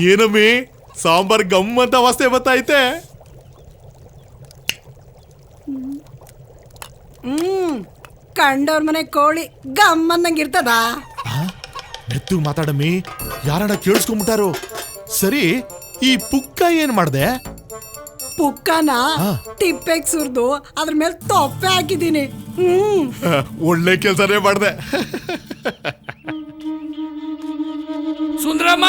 Speaker 13: ಏನಮ್ಮಿ, ಸಾಂಬಾರ್ ಗಮ್ಮಂತ ವಾಸನೆ ಬತ್ತೈತೆ.
Speaker 8: ಕಂಡವ್ರ ಮನೆ ಕೋಳಿ ಗಮ್ಮನ್ನಂಗಿರ್ತದ.
Speaker 13: ಮೆತ್ತು ಮಾತಾಡಮ್ಮಿ, ಯಾರನ್ನ ಕೇಳಿಸ್ಕೊಂಡ್ಬಿಟ್ಟಾರು. ಸರಿ, ಈ ಪುಕ್ಕ ಏನ್ ಮಾಡ್ದೆ?
Speaker 8: ಪುಕ್ಕನ ತಿಪ್ಪೆಗ್ ಸುರಿದು ಅದ್ರ ಮೇಲೆ ತೊಪ್ಪೆ ಹಾಕಿದೀನಿ.
Speaker 13: ಒಳ್ಳೆ ಕೆಲ್ಸನೇ ಮಾಡ್ದೆ.
Speaker 3: ಸುಂದರಮ್ಮ,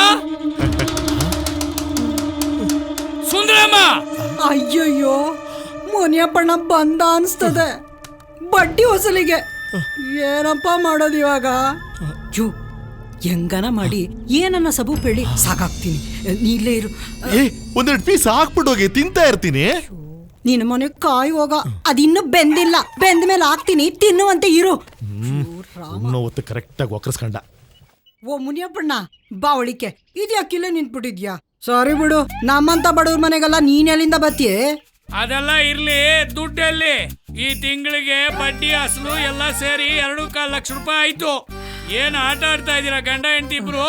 Speaker 3: ಸುಂದರಮ್ಮ.
Speaker 8: ಅಯ್ಯಯ್ಯೋ, ಮುನಿಯಪ್ಪಣ್ಣ ಬಂದ ಅನ್ಸ್ತದೆ. ಬಡ್ಡಿ ವಸೂಲಿಗೆ ಏನಪ್ಪ ಮಾಡೋದು ಇವಾಗ?
Speaker 12: ಹೆಂಗನ ಮಾಡಿ ಏನನ್ನ ಸಬು ಬೆಳಿ ಸಾಕಾಗ್ತೀನಿ. ನೀ ಇಲ್ಲೇ ಇರು.
Speaker 16: ಒಂದೆರಡು ಪೀಸ್ ಹಾಕ್ಬಿಟ್ಟು ಹೋಗಿ ತಿಂತಾ ಇರ್ತೀನಿ.
Speaker 12: ನಿನ್ನ ಮನೆ ಕಾಯಿ ಹೋಗ, ಅದಿನ್ನೂ ಬೆಂದಿಲ್ಲ. ಬೆಂದ ಮೇಲೆ ಹಾಕ್ತೀನಿ, ತಿನ್ನುವಂತೆ ಇರು.
Speaker 16: ಹೊತ್ತು ಕರೆಕ್ಟಾಗಿ ಒಕ್ಕರ್ಸ್ಕೊಂಡ.
Speaker 12: ಓ ಮುನಿಯಪ್ಪಣ್ಣ ಬಾವಳಿಕೆ ಇದ್ಯಾಕಿಲ್ಲ ನಿಂತ್ಬಿಟ್ಟಿದ್ಯಾ? ಸಾರಿ ಬಿಡು, ನಮ್ಮಂತ ಬಡವ್ರ ಮನೆಗೆಲ್ಲ ನೀನ್ ಎಲ್ಲಿಂದ ಬತ್ತೀಯ?
Speaker 3: ಅದೆಲ್ಲ ಇರ್ಲಿ, ದುಡ್ಡಲ್ಲಿ ಈ ತಿಂಗಳಿಗೆ ಬಡ್ಡಿ ಅಸಲು ಎಲ್ಲ ಸೇರಿ 2.25 ಲಕ್ಷ ರೂಪಾಯಿ ಆಯ್ತು. ಏನ್ ಆಟ ಆಡ್ತಾ ಇದೀರಾ ಗಂಡ ಹೆಂಡತಿ ಇಬ್ರು?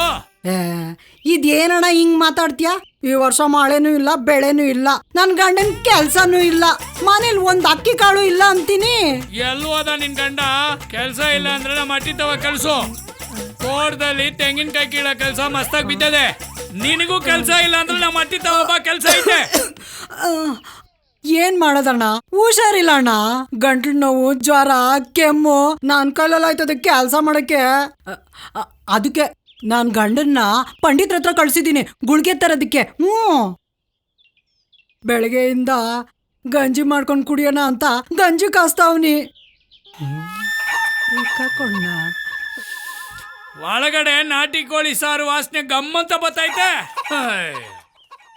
Speaker 12: ಇದೇನಣ್ಣ ಹಿಂಗ್ ಮಾತಾಡ್ತೀಯ? ಈ ವರ್ಷ ಮಳೆನೂ ಇಲ್ಲ, ಬೆಳೆನೂ ಇಲ್ಲ, ನನ್ ಗಂಡನ್ ಕೆಲ್ಸನೂ ಇಲ್ಲ, ಮನೇಲಿ ಒಂದ್ ಅಕ್ಕಿ ಕಾಳು ಇಲ್ಲ ಅಂತೀನಿ.
Speaker 3: ಎಲ್ಲೂ ಅದ ನಿನ್ ಗಂಡ? ಕೆಲ್ಸ ಇಲ್ಲ ಅಂದ್ರೆ ನಮ್ಮ ಅಟ್ಟಿ ತವ ಕೆಲ್ಸು. ತೋಟದಲ್ಲಿ ತೆಂಗಿನಕಾಯಿ ಕೀಳ ಕೆಲ್ಸ ಮಸ್ತಾಗ್ ಬಿದ್ದದೆ. ನಿನಗೂ ಕೆಲ್ಸ ಇಲ್ಲ ಅಂದ್ರೆ ನಮ್ಮ ಅಟ್ಟಿ ತವ ಕೆಲ್ಸ ಐತೆ.
Speaker 12: ಏನ್ ಮಾಡೋದಣ್ಣ, ಹುಷಾರಿಲ್ಲ ಅಣ್ಣ. ಗಂಟ್ಲು ನೋವು, ಜ್ವರ, ಕೆಮ್ಮು, ನಾನ್ ಕೈಲಲ್ಲ ಆಯ್ತದ ಕೆಲ್ಸ ಮಾಡಕ್ಕೆ. ಅದಕ್ಕೆ ನಾನ್ ಗಂಡನ್ನ ಪಂಡಿತ್ರ ಹತ್ರ ಕಳ್ಸಿದೀನಿ ಗುಳ್ಗೆ ತರೋದಕ್ಕೆ. ಬೆಳಗ್ಗೆಯಿಂದ ಗಂಜಿ ಮಾಡ್ಕೊಂಡ್ ಕುಡಿಯೋಣ ಅಂತ ಗಂಜಿ ಕಾಸ್ತಾವ್ನಿ.
Speaker 3: ಒಳಗಡೆ ನಾಟಿ ಕೋಳಿ ಸಾರು ವಾಸನೆ ಗಮ್ಮಂತ ಬತ್ತೈತೆ.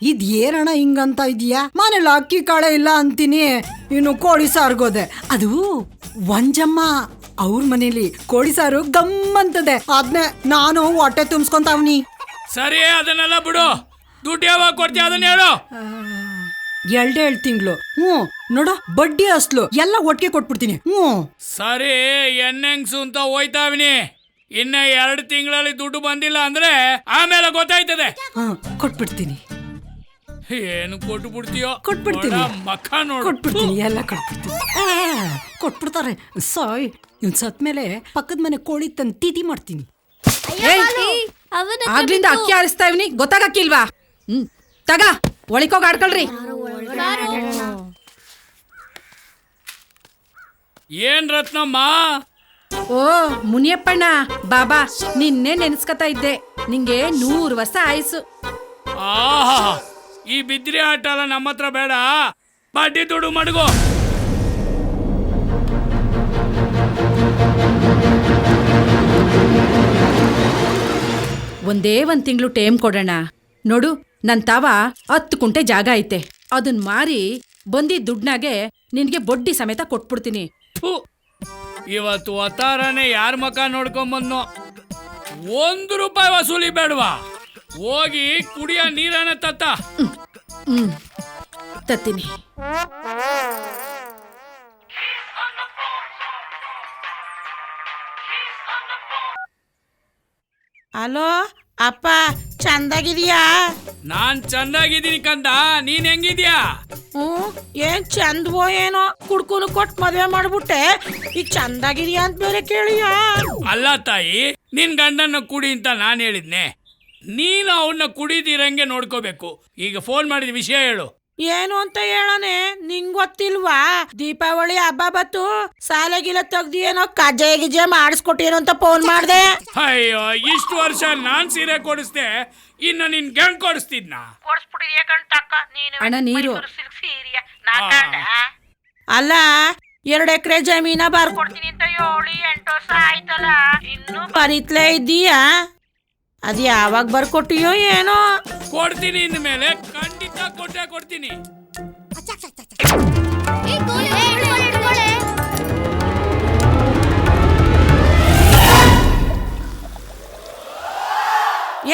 Speaker 12: ಇದೇನಣ್ಣ ಹಿಂಗಂತ ಇದೀಯಾ? ಮನೇಲಿ ಅಕ್ಕಿ ಕಾಳೆ ಇಲ್ಲ ಅಂತೀನಿ, ಇನ್ನು ಕೋಳಿ ಸಾರ್ಗೋದೆ. ಅದು ಒಂಜಮ್ಮ ಅವ್ರ ಮನೇಲಿ ಕೋಳಿ ಸಾರು ಗಮ್ಮಂತದೆ, ಅದ್ನೇ ನಾನು ಹೊಟ್ಟೆ ತುಂಬಿಸ್ಕೊಂತಾವ್ನಿ.
Speaker 3: ಸರಿ, ಅದನ್ನೆಲ್ಲ ಬಿಡು. ದುಡ್ಡು ಯಾವಾಗ ಕೊಡ್ತೀಯ ಅದನ್ನ ಹೇಳು.
Speaker 12: 2 ತಿಂಗಳು. ನೋಡ ಬಡ್ಡಿ ಅಸ್ಲು ಎಲ್ಲ ಒಟ್ಟಿಗೆ ಕೊಟ್ಬಿಡ್ತೀನಿ.
Speaker 3: ಸರಿ, ಎಣ್ಣೆಂಗ್ಸು ಅಂತ ಹೋಯ್ತಾವಿನಿ. ಇನ್ನ 2 ತಿಂಗಳಲ್ಲಿ ದುಡ್ಡು ಬಂದಿಲ್ಲ ಅಂದ್ರೆ ಆಮೇಲೆ ಗೊತ್ತಾಯ್ತದೆ.
Speaker 12: ಕೊಟ್ಬಿಡ್ತೀನಿ.
Speaker 3: ಏನು ಕೊಟ್ಟು ಬಿಡ್ತೀಯೋ?
Speaker 12: ಕೊಟ್ಬಿಡ್ತೀನಿ.
Speaker 3: ಮಕ್ಕ ನೋಡು.
Speaker 12: ಕೊಟ್ಬಿಡ್ತೀನಿ, ಎಲ್ಲ ಕೊಟ್ಬಿಡ್ತೀನಿ. ಕೊಟ್ಬಿಡ್ತಾರೆ. ಸಾಯ್, ಇವ್ನ್ ಸತ್ಮೇಲೆ ಪಕ್ಕದ ಮನೆ ಕೋಳಿ ತಂದು ತೀಟಿ ಮಾಡ್ತೀನಿ. ಆಗ್ಲಿಂದ ಅಕ್ಕಿ ಆರಿಸ್ತಾ ಇವ್ನಿ, ಗೊತ್ತಾಗಕ್ಕಿಲ್ವಾ? ತಗ ಒಳಿಕೋಗ ಆಡ್ಕೊಳ್ರಿ.
Speaker 3: ಏನ್ ರತ್ನಮ್ಮ?
Speaker 12: ಓ ಮುನಿಯಪ್ಪಣ್ಣ, ಬಾಬಾ ನಿನ್ನೆ ನೆನ್ಸ್ಕತಾ ಇದ್ದೆ. ನಿಂಗೆ 100 ವರ್ಷ ಆಯ್ಸು.
Speaker 3: ಆಹಾ, ಈ ಬಿದ್ರಿ ಆಟ ಎಲ್ಲ ನಮ್ಮ ಹತ್ರ ಬೇಡ. ಬಡ್ಡಿ ದುಡ್ಡು ಮಡಗು.
Speaker 12: ಒಂದೇ 1 ತಿಂಗಳು ಟೈಮ್ ಕೊಡೋಣ. ನೋಡು, ನನ್ ತಾವ 10 ಕುಂಟೆ ಜಾಗ ಐತೆ, ಅದನ್ ಮಾರಿ ಬಂದಿದ್ದ ದುಡ್ನಾಗೆ ನಿನ್ಗೆ ಬಡ್ಡಿ ಸಮೇತ ಕೊಟ್ಬಿಡ್ತೀನಿ.
Speaker 3: ಇವತ್ತು ಅವತಾರನೇ ಯಾರ ಮಕ ನೋಡ್ಕೊಂಬಂದ್ನೋ. 1 ರೂಪಾಯಿ ವಸೂಲಿ ಬೇಡವಾ? ಹೋಗಿ ಕುಡಿಯ ನೀರನ್ನ ತತ್ತ.
Speaker 12: ತತ್ತೀನಿ.
Speaker 8: ಹಲೋ ಅಪ್ಪ, ಚಂದಾಗಿದೀಯಾ?
Speaker 3: ನಾನ್ ಚಂದಾಗಿದ್ದೀನಿ ಕಂದ, ನೀನ್ ಹೆಂಗಿದ್ಯಾ?
Speaker 8: ಏನ್ ಚಂದವೋ ಏನೋ, ಕುಡ್ಕುನು ಕೊಟ್ಟು ಮದ್ವೆ ಮಾಡ್ಬಿಟ್ಟೆ, ಈಗ ಚಂದಾಗಿದೀಯಾ ಅಂತ ಬೇರೆ ಕೇಳಿಯಾ?
Speaker 3: ಅಲ್ಲ ತಾಯಿ, ನಿನ್ ಗಂಡನ್ನ ಕುಡಿ ಅಂತ ನಾನ್ ಹೇಳಿದ್ನೆ. ನೀನು ಅವನ್ನ ಕುಡಿದಿರಂಗೆ ನೋಡ್ಕೋಬೇಕು. ಈಗ ಫೋನ್ ಮಾಡಿದ ವಿಷಯ ಹೇಳು.
Speaker 8: ಏನು ಅಂತ ಹೇಳನೆ, ನಿಂಗ್ ಗೊತ್ತಿಲ್ವಾ? ದೀಪಾವಳಿ ಹಬ್ಬ ಬತ್ತು, ಸಾಲೆಗಿಲ್ಲ ತೆಗ್ದಿಯೇನೋ ಕಜ್ಜೆ ಗಿಜ್ಜೆ ಮಾಡಿಸ್ಕೊಟ್ಟಿರೋ ಅಂತ ಫೋನ್ ಮಾಡ್ದೆ.
Speaker 3: ಅಯ್ಯೋ, ಇಷ್ಟು ವರ್ಷ ನಾನ್ ಸೀರೆ ಕೊಡಿಸ್ದೆ, ಇನ್ನು ನಿನ್ ಗಂಡ್ ಕೊಡಿಸ್ತಿದ್ನ?
Speaker 12: ಅಣ್ಣ ನೀರು.
Speaker 8: ಅಲ್ಲ, 2 ಎಕರೆ ಜಮೀನ ಬರ್ಕೊಡ್ತೀನಿ ಅಂತ 7-8 ವರ್ಷ ಆಯ್ತಲ್ಲ, ಇನ್ನೂ ಬರೀತ್ಲೇ ಇದ್ದೀಯಾ? ಅದ್ ಯಾವಾಗ ಬರ್ಕೊಟ್ಟಿಯೋ ಏನೋ?
Speaker 3: ಕೊಡ್ತೀನಿ ಇನ್ ಮೇಲೆ, ಖಂಡಿತ ಕೊಟ್ಟೆ ಕೊಡ್ತೀನಿ.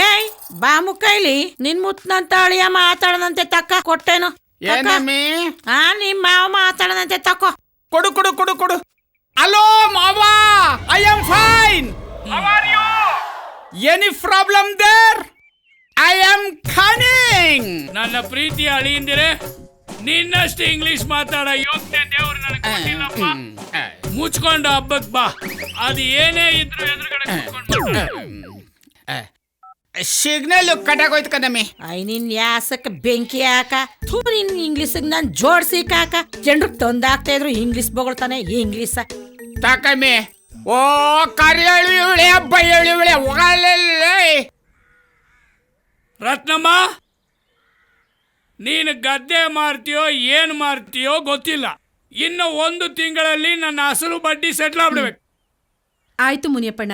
Speaker 8: ಏಯ್ ಬಾ ಮುಕ್ಕೈಲಿ, ನಿನ್ ಮುತ್ನಂತ ಅಳಿಯ ಮಾತಾಡದಂತೆ ತಕ್ಕ ಕೊಟ್ಟೇನು? ನಿಮ್ ಮಾವ ಮಾತಾಡದಂತೆ ತಕೋ.
Speaker 4: ಕೊಡು ಕೊಡು ಕೊಡು ಕೊಡು. ಹಲೋ ಮಾವಾ, I am fine. Any problem there? I am coming.
Speaker 3: ನನ್ನ ಪ್ರೀತಿಯ ಅಳಿಯಿಂದಿರೆ, ನಿನ್ನಷ್ಟು ಇಂಗ್ಲಿಷ್ ಮಾತಾಡ ಯೋಗ್ಯತೆ ದೇವ್ರು ನನಗೆ ಕೊಟ್ಟಿಲ್ಲಪ್ಪ. ಮುಚ್ಕೊಂಡು ಹಬ್ಬಕ್ ಬಾ. ಅದು ಏನೇ ಇದ್ರು ಎದುರುಗಡೆ
Speaker 4: ಸಿಗ್ನಲ್ ಕಟಾಗೋಯ್ತು ಕಣಮ್ಮಿ.
Speaker 8: ನಿನ್ ಯಾಸಕ್ಕೆ ಬೆಂಕಿ ಹಾಕ. ನಿನ್ ಇಂಗ್ಲಿಷ್ ನಾನ್ ಜೋಡ್ಸಿ ಕಾಕ. ಜನರು ತಂದಾಗ್ತಾ ಇದ್ರು ಇಂಗ್ಲಿಷ್ ಬೊಗಳ್ತಾನೆ ಇಂಗ್ಲಿಷ್.
Speaker 4: ತಾಕಮ್ಮಿ, ಓ ಕರಿಯಳಿ ಇವಳೆ ಬಯ್ಯಳಿ ಇವಳೆ ಹೋಗಲೇ.
Speaker 3: ರತ್ನಮ್ಮ, ನೀನು ಗದ್ದೆ ಮಾರ್ತೀಯೋ ಏನ್ ಮಾರ್ತೀಯೋ ಗೊತ್ತಿಲ್ಲ. ಇನ್ನು 1 ತಿಂಗಳಲ್ಲಿ ನನ್ನ ಅಸಲು ಬಡ್ಡಿ ಸೆಟ್ಲ್ ಆಗ್ಬಿಡ್ಬೇಕು.
Speaker 12: ಆಯ್ತು ಮುನಿಯಪ್ಪಣ್ಣ.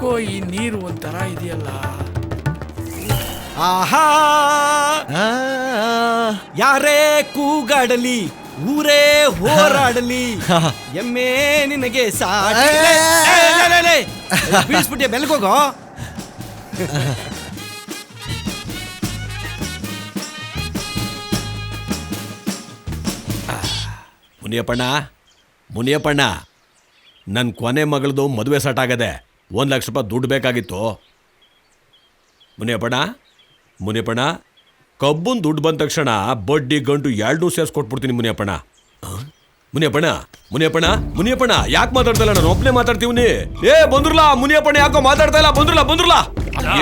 Speaker 3: ಯಾಕೋ ಈ ನೀರು ಒಂಥರ ಇದೆಯಲ್ಲ.
Speaker 6: ಆಹಾ ಯಾರೇ ಕೂಗಾಡಲಿ ಊರೇ ಹೋರಾಡಲಿ ಎಮ್ಮೆ ನಿನಗೆ ಬೀಳಿಸ್ಬಿಟ್ಟೆ ಬೆಲ್ಗೋಗೋ.
Speaker 17: ಮುನಿಯಪ್ಪಣ್ಣ ನನ್ನ ಕೊನೆ ಮಗಳದು ಮದುವೆ ಸಟ್ ಆಗದೆ, 1 ಲಕ್ಷ ರೂಪಾಯಿ ದುಡ್ಡು ಬೇಕಾಗಿತ್ತು. ಮುನಿಯಪ್ಪಣ್ಣ ಕಬ್ಬನ್ ದುಡ್ಡು ಬಂದ ತಕ್ಷಣ ಬಡ್ಡಿ ಗಂಟು 2 ಸೇರಿಸ್ಕೊಟ್ಬಿಡ್ತೀನಿ ಮುನಿಯಪ್ಪಣ್ಣ. ಮುನಿಯಪ್ಪಣ್ಣ ಯಾಕೆ ಮಾತಾಡ್ತಲ್ಲ? ನಾನು ಒಬ್ಬನೇ ಮಾತಾಡ್ತೀವಿ. ಬಂದ್ರಲ್ಲ ಮುನಿಯಪ್ಪಣ್ಣ, ಯಾಕೋ ಮಾತಾಡ್ತಾ ಇಲ್ಲ? ಬಂದ್ರಲ್ಲ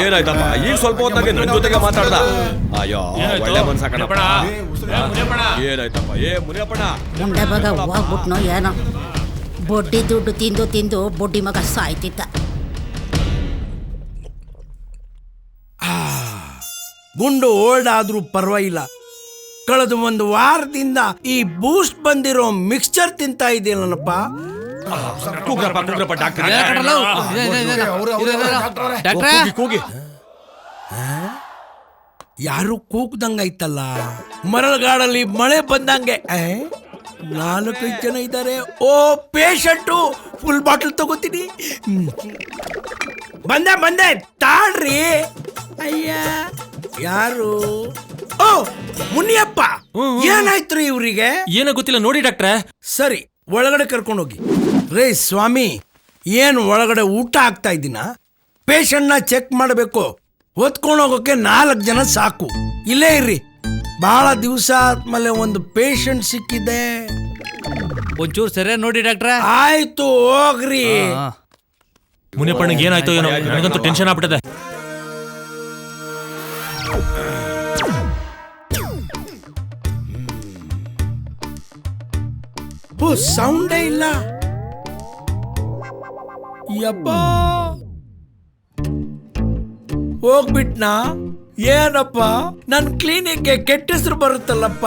Speaker 17: ಏನಾಯ್ತಪ್ಪ? ಈಗ ಸ್ವಲ್ಪ ಹೊತ್ತಾಗೆ ನನ್ನ ಜೊತೆಗೆ ಮಾತಾಡ್ದ. ಅಯ್ಯೋ ಒಳ್ಳೆ ಮನ್ಸಾಕಣಪ್ಪ. ಏನಾಯ್ತಪ್ಪ? ಮುನಿಯಪ್ಪಣ್ಣ
Speaker 18: ಮುಂಡೆ ಮಗ ಹೋಗ್ಬಿಟ್ನೋ ಏನೋ, ಬೊಡ್ಡಿ ದುಡ್ಡು ತಿಂದು ತಿಂದು ಬೊಡ್ಡಿ ಮಗ ಸಾಯ್ತಿದ್ದ.
Speaker 19: ಗುಂಡು ಓಲ್ಡಾದ್ರೂ ಪರವಾಗಿಲ್ಲ, ಕಳೆದ 1 ವಾರದಿಂದ ಈ ಬೂಸ್ಟ್ ಬಂದಿರೋ ಮಿಕ್ಸ್ಚರ್ ತಿಂತಾ ಇದೆಯಲ್ಲಪ್ಪ. ಯಾರು ಕೂಗ್ದಂಗೈತಲ್ಲ, ಮರಳುಗಾಡಲ್ಲಿ ಮಳೆ ಬಂದಂಗೆ. 4-5 ಜನ ಇದ್ದಾರೆ. ಓ ಪೇಷಂಟು, ಫುಲ್ ಬಾಟಲ್ ತಗೋತೀನಿ. ಬಂದೆ ತಾಳ್ರಿ. ಅಯ್ಯ ಯಾರು? ಓ ಮುನಿಯಪ್ಪ, ಏನಾಯ್ತು ಇವ್ರಿಗೆ?
Speaker 6: ಏನೋ ಗೊತ್ತಿಲ್ಲ ನೋಡಿ ಡಾಕ್ಟ್ರೆ.
Speaker 19: ಸರಿ, ಒಳಗಡೆ ಕರ್ಕೊಂಡೋಗಿ. ರೇ ಸ್ವಾಮಿ, ಏನು ಒಳಗಡೆ ಊಟ ಆಗ್ತಾ ಇದ್ದೀನ? ಪೇಷಂಟ್ನ ಚೆಕ್ ಮಾಡಬೇಕು. ಹೊತ್ಕೊಂಡೋಗೋಕೆ 4 ಜನ ಸಾಕು. ಇಲ್ಲೇ ಇರ್ರಿ, ಬಹಳ ದಿವಸ ಆದ್ಮೇಲೆ ಒಂದು ಪೇಷಂಟ್ ಸಿಕ್ಕಿದೆ.
Speaker 14: ಒಂಚೂರು ಸರಿಯಾಗಿ ನೋಡಿ ಡಾಕ್ಟ್ರೆ.
Speaker 19: ಆಯ್ತು ಹೋಗ್ರಿ.
Speaker 14: ಮುನಿಯಪ್ಪನಿಗೆ ಏನಾಯ್ತು ಏನೋ, ನನಗಂತೂ ಟೆನ್ಷನ್ ಆಗ್ಬಿಟ್ಟಿದೆ.
Speaker 19: ಸೌಂಡೇ ಇಲ್ಲ. ಯಪ್ಪ ಹೋಗ್ಬಿಟ್ನಾ? ಏನಪ್ಪ, ನನ್ ಕ್ಲಿನಿಕ್ಗೆ ಕೆಟ್ಟ ಹೆಸರು ಬರುತ್ತಲ್ಲಪ್ಪ.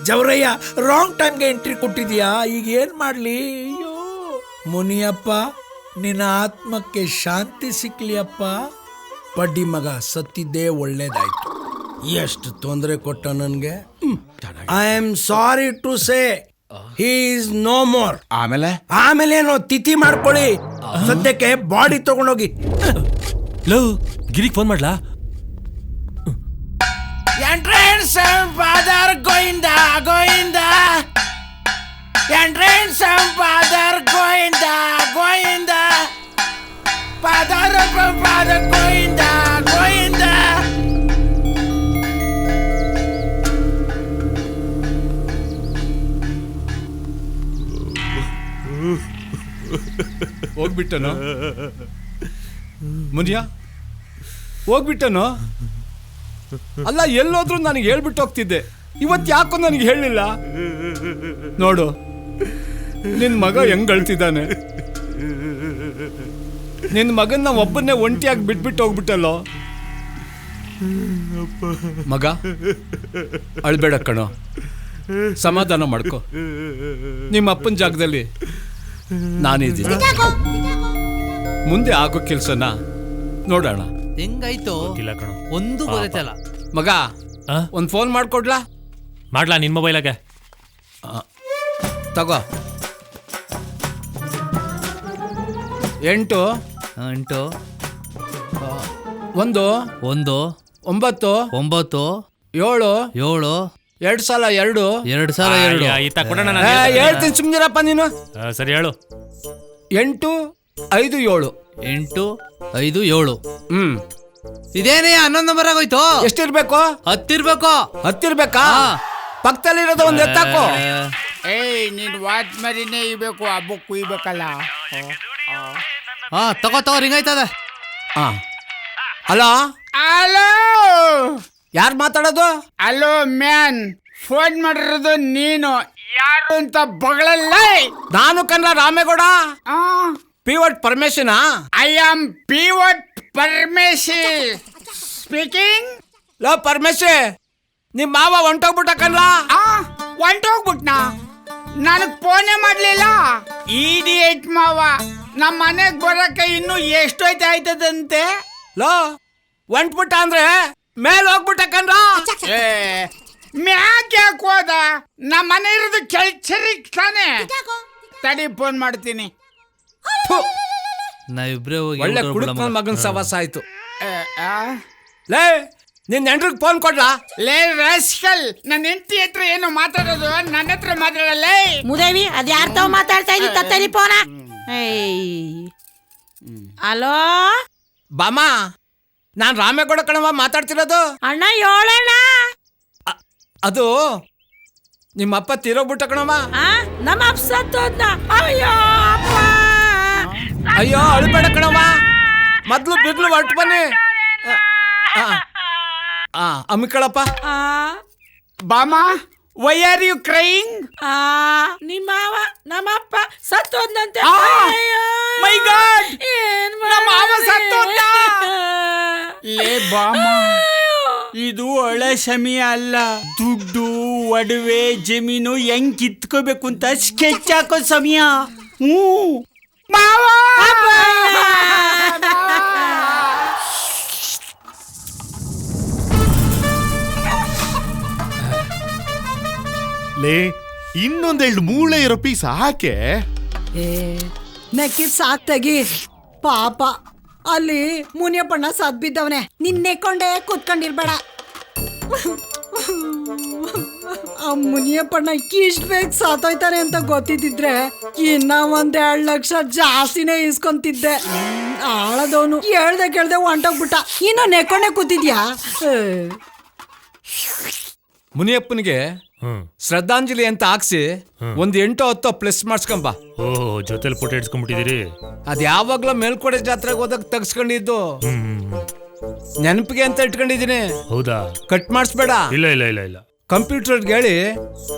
Speaker 19: ಜವರಯ್ಯ, ರಾಂಗ್ ಟೈಮ್ಗೆ ಎಂಟ್ರಿ ಕೊಟ್ಟಿದ್ಯಾ, ಈಗ ಏನ್ ಮಾಡ್ಲಿ? ಅಯ್ಯೋ ಮುನಿಯಪ್ಪ, ನಿನ್ನ ಆತ್ಮಕ್ಕೆ ಶಾಂತಿ ಸಿಕ್ಲಿಯಪ್ಪ. ಬಡ್ಡಿ ಮಗ ಸತ್ತಿದ್ದೇ ಒಳ್ಳೇದಾಯ್ತು. ಎಷ್ಟು ತೊಂದರೆ ಕೊಟ್ಟ ನನ್ಗೆ. I am sorry to say he is no more. ಆಮೇಲೆ ಏನೋ ತಿಥಿ ಮಾಡ್ಕೊಳ್ಳಿ. ಸದ್ಯಕ್ಕೆ ಬಾಡಿ ತಗೊಂಡೋಗಿ.
Speaker 6: ಲವ್ ಗಿರಿಗೆ ಫೋನ್ ಮಾಡ್ಲಾ?
Speaker 19: Entrance father Govinda Govinda, entrance father Govinda Govinda, father Govinda Govinda.
Speaker 4: ಹೋಗ್ಬಿಟ್ಟನೋ ಮುನಿಯ? ಹೋಗ್ಬಿಟ್ಟನೋ? ಅಲ್ಲ, ಎಲ್ಲೋದ್ರೂ ನನಗೆ ಹೇಳ್ಬಿಟ್ಟು ಹೋಗ್ತಿದ್ದೆ. ಇವತ್ತು ಯಾಕೋ ನನಗೆ ಹೇಳಲಿಲ್ಲ? ನೋಡು ನಿನ್ನ ಮಗ ಹೆಂಗ್ ಅಳ್ತಿದ್ದಾನೆ. ನಿನ್ನ ಮಗನ್ನ ಒಬ್ಬನ್ನೇ ಒಂಟಿಯಾಗಿ ಬಿಟ್ಬಿಟ್ಟು ಹೋಗ್ಬಿಟ್ಟಲ್ಲೋ. ಮಗ ಅಳ್ಬೇಡ ಕಣೋ, ಸಮಾಧಾನ ಮಾಡ್ಕೊ. ನಿಮ್ಮ ಅಪ್ಪನ ಜಾಗದಲ್ಲಿ ನಾನಿದ್ದೀನಿ. ಮುಂದೆ ಆಗೋ ಕೆಲ್ಸನ ನೋಡೋಣ.
Speaker 14: ಹೆಂಗಾಯ್ತು ಒಂದು ಗೊತ್ತಲ್ಲ.
Speaker 4: ಮಗ ಒಂದು ಫೋನ್ ಮಾಡ್ಕೊಡ್ಲಾ?
Speaker 14: ಮಾಡ್ಲಾ ನಿನ್ ಮೊಬೈಲಾಗೆ?
Speaker 4: ತಗೋ. 8
Speaker 14: 8
Speaker 4: 1 1 9 9 7 7 2 ಸಲ 2
Speaker 14: 2 ಸಲ 2
Speaker 4: ಹೇಳ್ತೀನಿ ಸುಮ್ನಿರಪ್ಪ ನೀನು.
Speaker 14: ಸರಿ ಹೇಳು.
Speaker 4: 8 5 7
Speaker 14: 8 5 7. ಇದೇನೇ 11 ನಂಬರ್ ಆಗೋಯ್ತು.
Speaker 4: ಎಷ್ಟಿರ್ಬೇಕು?
Speaker 14: 10 ಇರ್ಬೇಕು.
Speaker 4: 10 ಇರ್ಬೇಕಾ? ಪಕ್ಕದಲ್ಲಿರೋದು ಒಂದು ಎತ್ತಾಕು.
Speaker 3: ನೀನ್ ವಾಚ್ ಮರಿನೇ ಇಬೇಕು, ಹಬ್ಬ ಕುಯ್ಬೇಕಲ್ಲ.
Speaker 14: ತಗೋ ರಿಂಗ್ ಆಯ್ತದ.
Speaker 4: ಹಲೋ
Speaker 3: ಹಲೋ,
Speaker 4: ಯಾರು ಮಾತಾಡೋದು?
Speaker 3: ಹಲೋ ಮ್ಯಾನ್, ಫೋನ್ ಮಾಡಿರೋದು ನೀನು ಯಾರು ಅಂತ ಬಗಳಲ್ಲ.
Speaker 4: ನಾನು ಕನ್ನಡ ರಾಮೇಗೌಡ. ಪಿವಟ್ ಪರಮೇಶನಾ?
Speaker 3: I am pivot Parameshi speaking.
Speaker 4: ಲೋ ಪರಮೇಶಿ, ನಿಮ್ಮ ಮಾವ ಹೊಂಟೋಗ್ಬಿಟ್ಟ ಕಣ್ಲಾ?
Speaker 3: ಹೊಂಟೋಗ್ಬಿಟ್ನಾ?
Speaker 20: ನನಗ್ ಫೋನೇ ಮಾಡ್ಲಿಲ್ಲ ಇಡಿಯೇಟ್ ಮಾವ. ನಮ್ಮ ಮನೆಗ್ ಬರಕ್ಕೆ ಇನ್ನು ಎಷ್ಟೊಯ್ತು ಆಯ್ತದಂತೆ.
Speaker 4: ಲೋ ಒಂಟ್ಬಿಟ್ಟ ಅಂದ್ರೆ ಮೇಲ್ ಹೋಗ್ಬಿಟ್ಟ ಕಣ್ರ.
Speaker 20: ಮ್ಯಾಕ್ ಯಾಕೆ ಹೋದ? ನಮ್ಮ ಮನೆ ಇರೋದು ಕೆಲ್ಸರಿಗ್ ತಾನೆ. ತಡಿ ಫೋನ್ ಮಾಡ್ತೀನಿ.
Speaker 14: ನಾವಿಬ್ರೇ ಹೋಗಿ
Speaker 4: ಒಳ್ಳೆ ಕುಡುಕ್ ನನ್ನ ಮಗನ್ ಸವಾಸ ಆಯ್ತು. ಲೇ ನಿನ್ ನೆಂಟ್ರಿಗೆ ಫೋನ್ ಕೊಡ್ಲಾ?
Speaker 20: ಲೇ ರಾಸ್ಕಲ್, ನನ್ನ ಹೆಂಡತಿ ಹತ್ರ ಏನು ಮಾತಾಡೋದು, ನನ್ನ ಹತ್ರ ಮಾತಾಡಲೇ.
Speaker 18: ಮುದೇವಿ ಅದ್ ಯಾರ್ ತಾವ್ ಮಾತಾಡ್ತಾ ಇದ್ದಿ ತತ್ತಲಿ ಫೋನ. ಹಲೋ
Speaker 4: ಬಾಮ, ನಾನ್ ರಾಮೇಗೌಡ ಕಣವ ಮಾತಾಡ್ತಿರೋದು.
Speaker 18: ಅಣ್ಣ ಹೇಳಣ್ಣ.
Speaker 4: ಅದು ನಿಮ್ಮಪ್ಪ ತೀರೋಗ್ಬಿಟ್ಟ ಕಣವ.
Speaker 18: ನಮ್ಮ ಅಪ್ಪ ಸತ್ತೋದ್ನ. ಅಯ್ಯೋ ಅಪ್ಪ.
Speaker 4: ಅಯ್ಯೋ ಅಳ್ಬೇಡ ಕಣವ, ಮೊದ್ಲು ಬಿಗ್ಲು ಹೊರ್ಟ್ ಬನ್ನಿ. ಅಮ್ಮಿಕಳಪ್ಪ.
Speaker 20: ಬಾಮ, ವೈ ಆರ್ ಯು ಕ್ರೈಯಿಂಗ್?
Speaker 18: ನಿಮ್ಮ ಮಾವ ನಮ್ಮಪ್ಪ ಸತ್ತೋದ್ನಂತೆ.
Speaker 20: ಮೈ ಗಾಡ್, ನಮ್ಮ ಮಾವ ಸತ್ತೋದ್ನ. ಲೇ ಬಾಮ, ಇದು ಒಳ್ಳೆ ಸಮಯ ಅಲ್ಲ. ದುಡ್ಡು ಒಡವೆ ಜಮೀನು ಹೆಂಗ್ ಕಿತ್ಕೋಬೇಕು ಅಂತ ಸ್ಕೆಚ್ ಹಾಕೋ ಸಮಯ. ಮಾವ
Speaker 16: ಲೇ ಇನ್ನೊಂದೆರಡು ಮೂಳೆ ಇರೋ ಪೀಸ್ ಹಾಕೆ.
Speaker 12: ನೆಕ್ಕಿದ್ ಸಾಕ್ ತೆಗಿ. ಪಾಪ ಅಲ್ಲಿ ಮುನಿಯಪ್ಪಣ್ಣ ಸದ್ ಬಿದ್ದವನೆ. ನಿನ್ನೆಕೊಂಡೇ ಕೂತ್ಕೊಂಡಿರ್ಬೇಡ. ಆ ಮುನಿಯಪ್ಪಣ್ಣ ಇಷ್ಟ ಬೇಗ ಸಾತೋಯ್ತಾನೆ ಅಂತ ಗೊತ್ತಿದ್ದಿದ್ರೆ ಇನ್ನ 1-2 ಲಕ್ಷ ಜಾಸ್ತಿನೇ ಇಸ್ಕೊಂತಿದ್ದೆ. ಆಳದವನು ಹೇಳ್ದೆ ಕೇಳ್ದೆ ಹೊಂಟೋಗ್ಬಿಟ್ಟ. ಇನ್ನು ನೆಕ್ಕೊಂಡೆ ಕೂತಿದ್ಯಾ?
Speaker 4: ಮುನಿಯಪ್ಪನಿಗೆ ಶ್ರದ್ಧಾಂಜಲಿ ಅಂತ ಹಾಕ್ಸಿ 8-10 ಪ್ಲಸ್ ಮಾಡ್ಸ್ಕೊಂಬ.
Speaker 21: ಓಹ್, ಜೊತೆಲಿ ಫೋಟೋ ಇಡ್ಸ್ಕೊಂಡ್ಬಿಟ್ಟಿದ್ದೀರಿ.
Speaker 4: ಅದ್ ಯಾವಾಗ್ಲೂ ಮೇಲ್ಕೋಟೆ ಜಾತ್ರೆಗೆ ಹೋದಾಗ ತೆಗ್ಸ್ಕೊಂಡಿದ್ದು. ನೆನಪಿಗೆ ಅಂತ ಇಟ್ಕೊಂಡಿದೀನಿ.
Speaker 21: ಹೌದಾ?
Speaker 4: ಕಟ್ ಮಾಡಿಸ್ಬೇಡ.
Speaker 21: ಇಲ್ಲ ಇಲ್ಲ ಇಲ್ಲ ಇಲ್ಲ,
Speaker 4: ಕಂಪ್ಯೂಟರ್ಗೆ ಹೇಳಿ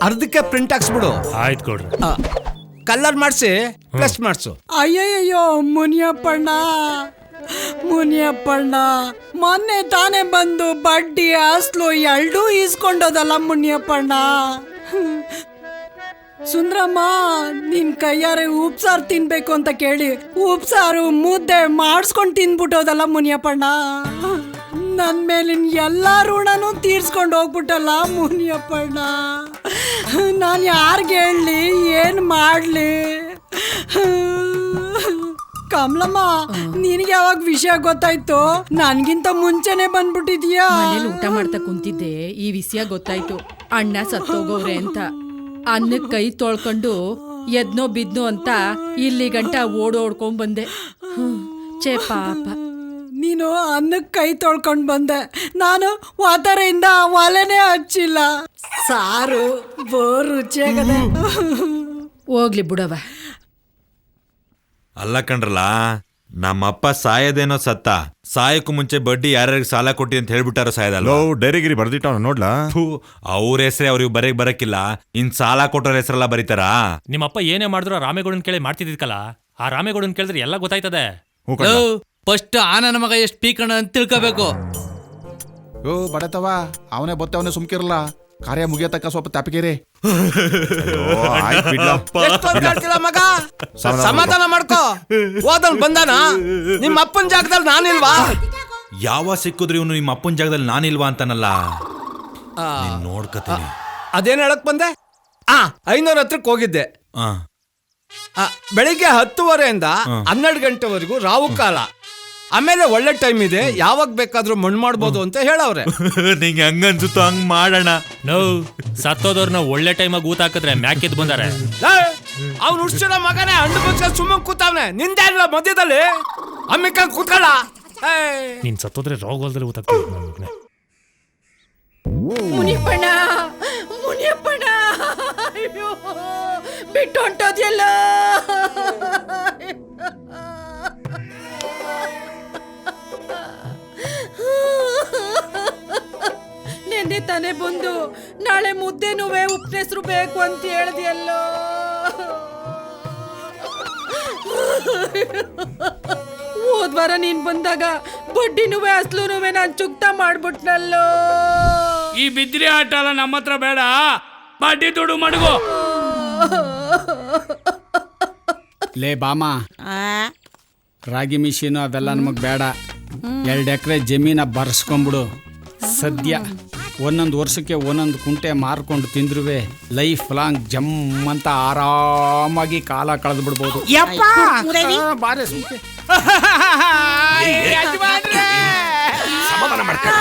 Speaker 4: ಅರ್ಧಕ್ಕೆ ಪ್ರಿಂಟ್ ಹಾಕ್ಸ್ಬಿಡು.
Speaker 21: ಆಯ್ತು ಕೊಡ್ರಿ.
Speaker 4: ಕಲರ್ ಮಾಡಿಸಿ ಪ್ಲಸ್ ಮಾಡಿಸು.
Speaker 12: ಅಯ್ಯಯ್ಯೋ ಮುನಿಯಪ್ಪಣ್ಣ, ಮುನಿಯಪ್ಪಣ್ಣ ಮೊನ್ನೆ ತಾನೇ ಬಂದು ಬಡ್ಡಿ ಅಸ್ಲು ಎರಡೂ ಇಸ್ಕೊಂಡೋದಲ್ಲ ಮುನಿಯಪ್ಪಣ್ಣ. ಸುಂದ್ರಮ್ಮ ನಿನ್ ಕೈಯಾರೆ ಉಪ್ಸಾರು ತಿನ್ಬೇಕು ಅಂತ ಕೇಳಿ ಉಪ್ಸಾರು ಮುದ್ದೆ ಮಾಡಿಸ್ಕೊಂಡು ತಿನ್ಬಿಟ್ಟೋದಲ್ಲ ಮುನಿಯಪ್ಪಣ್ಣ. ನನ್ ಮೇಲಿನ ಎಲ್ಲಾ ಋಣನೂ ತೀರ್ಸ್ಕೊಂಡು ಹೋಗ್ಬಿಟ್ಟಲ್ಲ ಮುನಿಯಪ್ಪಣ್ಣ. ನಾನು ಯಾರಿಗೆ ಹೇಳಲಿ, ಏನ್ ಮಾಡ್ಲಿ? ಕಮಲಮ್ಮ, ನಿನಗೆ ಯಾವಾಗ ವಿಷಯ ಗೊತ್ತಾಯ್ತು? ನನ್ಗಿಂತ ಮುಂಚೆನೆ ಬಂದ್ಬಿಟ್ಟಿದ್ಯಾ?
Speaker 22: ಮನೇಲಿ ಊಟ ಮಾಡ್ತಾ ಕುಂತಿದ್ದೆ, ಈ ವಿಷಯ ಗೊತ್ತಾಯ್ತು. ಅಣ್ಣ ಸತ್ತೋಗವ್ರೆ ಅಂತ. ಅನ್ನಕ್ಕೆ ಕೈ ತೊಳ್ಕೊಂಡು ಎದ್ನೋ ಬಿದ್ನೋ ಅಂತ ಇಲ್ಲಿ ಗಂಟ ಓಡೋಡ್ಕೊಂಡ್ ಬಂದೆ. ಛೇ ಪಾಪ.
Speaker 12: ನೀನು ಅನ್ನಕ್ಕೆ ಕೈ ತೊಳ್ಕೊಂಡ್ ಬಂದೆ, ನಾನು ವಾತರೆಯಿಂದ ಒಲೆನೇ ಹಚ್ಚಿಲ್ಲ. ಸಾರು ಬೋರ್ ರುಚಿಯಾಗದೆ.
Speaker 22: ಹೋಗ್ಲಿ ಬಿಡವ.
Speaker 9: ಅಲ್ಲ ಕಣ್ರಲ್ಲ, ನಮ್ಮಪ್ಪ ಸಾಯದೇನೋ ಸತ್ತ. ಸಾಯಕ್ಕೂ ಮುಂಚೆ ಬಡ್ಡಿ ಯಾರ್ಯಾರಿಗೆ ಸಾಲ ಕೊಟ್ಟಿ ಅಂತ ಹೇಳ್ಬಿಟ್ಟಾರ ಸಾಯದಲ್ಲ.
Speaker 15: ಡೈರಿಗಿರಿ ಬರ್ದಿಟ್ಟ ನೋಡ್ಲಾ?
Speaker 9: ಅವ್ರ ಹೆಸರೇ ಅವ್ರಿಗೆ ಬರಕ್ಕಿಲ್ಲ, ಇನ್ ಸಾಲ ಕೊಟ್ಟೋರ ಹೆಸರೆಲ್ಲ ಬರೀತಾರ?
Speaker 21: ನಿಮ್ಮಪ್ಪ ಏನೇ ಮಾಡಿದ್ರು ರಾಮೇಗೌಡನ್ ಕೇಳಿ ಮಾಡ್ತಿದ್ಕಲ್ಲ. ಆ ರಾಮೇಗೌಡನ್ ಕೇಳಿದ್ರೆ ಎಲ್ಲ ಗೊತ್ತಾಯ್ತದೆ.
Speaker 14: ಫಸ್ಟ್ ಆ ನನ್ನ ಮಗ ಎಷ್ಟು ಪೀಕಣ ಅಂತ ತಿಳ್ಕೋಬೇಕು.
Speaker 15: ಓ ಬಡತವ, ಅವನೇ ಬತ್ತವನೇ ಸುಮ್ಕಿರಲ್ಲ. ಕಾರ್ಯ ಮುಗಿಯತಕ್ಕ ಸ್ವಲ್ಪ ತಾಪಿಗೆರೆ.
Speaker 4: ಮಗ ಸಮಾಧಾನ ಮಾಡ್ಕೋ. ಹೋದಲ್ ಬಂದಾನ, ನಿಮ್ಮ ಅಪ್ಪನ ಜಾಗದಲ್ಲಿ ನಾನಿಲ್ವಾ?
Speaker 9: ಯಾವ ಸಿಕ್ಕಿದ್ರು ಇವನು ನಿಮ್ಮ ಅಪ್ಪನ ಜಾಗದಲ್ಲಿ ನಾನಿಲ್ವಾ ಅಂತಾನಲ್ಲ. ನೋಡ್ಕತೀನಿ.
Speaker 4: ಅದೇನ್ ಹೇಳಕ್ ಬಂದೆ? 500 ಹತ್ರಕ್ಕೆ ಹೋಗಿದ್ದೆ. ಬೆಳಿಗ್ಗೆ 10:30 12 ಗಂಟೆವರೆಗೂ ರಾವು ಕಾಲ. ಆಮೇಲೆ ಒಳ್ಳೆ ಟೈಮ್ ಇದೆ, ಯಾವಾಗ ಬೇಕಾದ್ರೂ ಮಣ್ಣು ಮಾಡ್ಬೋದು ಅಂತ ಹೇಳವ್ರೆ.
Speaker 9: ನಿಂಗೆ ಹಂಗನ್ಸುತ್ತೋ ಹಂಗ್ ಮಾಡೋಣ.
Speaker 21: ಸತ್ತೋದವ್ರನ್ನ ಒಳ್ಳೆ ಟೈಮಾಗ ಊತ ಹಾಕಿದ್ರೆ ಮ್ಯಾಕೆದ್ ಬಂದಾರೆ.
Speaker 4: ಅವ್ನು ಹುಡ್ಸಿರೋ ಮಗನೇ ಹಣ್ಣು ಬಚ್ಚ ಸುಮ್ಮನೆ ಕೂತಾವ್ನೆ. ನಿಂದೆ ಅಲ್ಲ ಮಧ್ಯದಲ್ಲಿ ಅಮ್ಮಿಕ ಕೂತ್ಕೊಳ್ಳ.
Speaker 21: ನೀನ್ ಸತ್ತೋದ್ರೆ ರೋಗಲ್ದಲ್ಲಿ ಊತ ಹಾಕ್ತೀನಿ.
Speaker 22: ಮುನಿಯಪ್ಪಣ್ಣ, ಮುನಿಯಪ್ಪಣ್ಣ, ಅಯ್ಯೋ ಬಿಟ್ಟು ಹೊಂಟೋದ್ಯಲ್ಲ. ನೆನ್ನೆ ತಾನೇ ಬಂದು ನಾಳೆ ಮುದ್ದೆನುವೆ ಉಪ್ಪನೆಸ್ರು ಬೇಕು ಅಂತ ಹೇಳ್ದಿಯಲ್ಲೋ. ಹೋದ್ವಾರ ನೀನ್ ಬಂದಾಗ ಬಡ್ಡಿನುವೆ ಅಸ್ಲುನುವೆ ನಾನ್ ಚುಕ್ತ ಮಾಡ್ಬಿಟ್ನಲ್ಲೋ.
Speaker 3: ಈ ಬಿದ್ರಿ ಆಟ ಎಲ್ಲ ನಮ್ಮ ಹತ್ರ ಬೇಡ, ಬಡ್ಡಿ ದುಡ್ಡು ಮಡಗು.
Speaker 20: ಲೇ ಬಾಮ, ರಾಗಿ ಮಿಷಿನು ಅವೆಲ್ಲ ನಮಗೆ ಬೇಡ. 2 ಎಕರೆ ಜಮೀನ ಬರ್ಸ್ಕೊಂಬಿಡು. ಸದ್ಯ ಒಂದೊಂದು ವರ್ಷಕ್ಕೆ ಒಂದೊಂದು ಕುಂಟೆ ಮಾರ್ಕೊಂಡು ತಿಂದ್ರುವೆ ಲೈಫ್ ಲಾಂಗ್ ಜಮ್ ಅಂತ ಆರಾಮಾಗಿ ಕಾಲ ಕಳೆದು ಬಿಡ್ಬೋದು. ಬಾರೆ ಸುಮ್ಕೆ.
Speaker 17: ಸಮಾಧಾನ ಮಾಡ್ಕೊಳ್ಳ.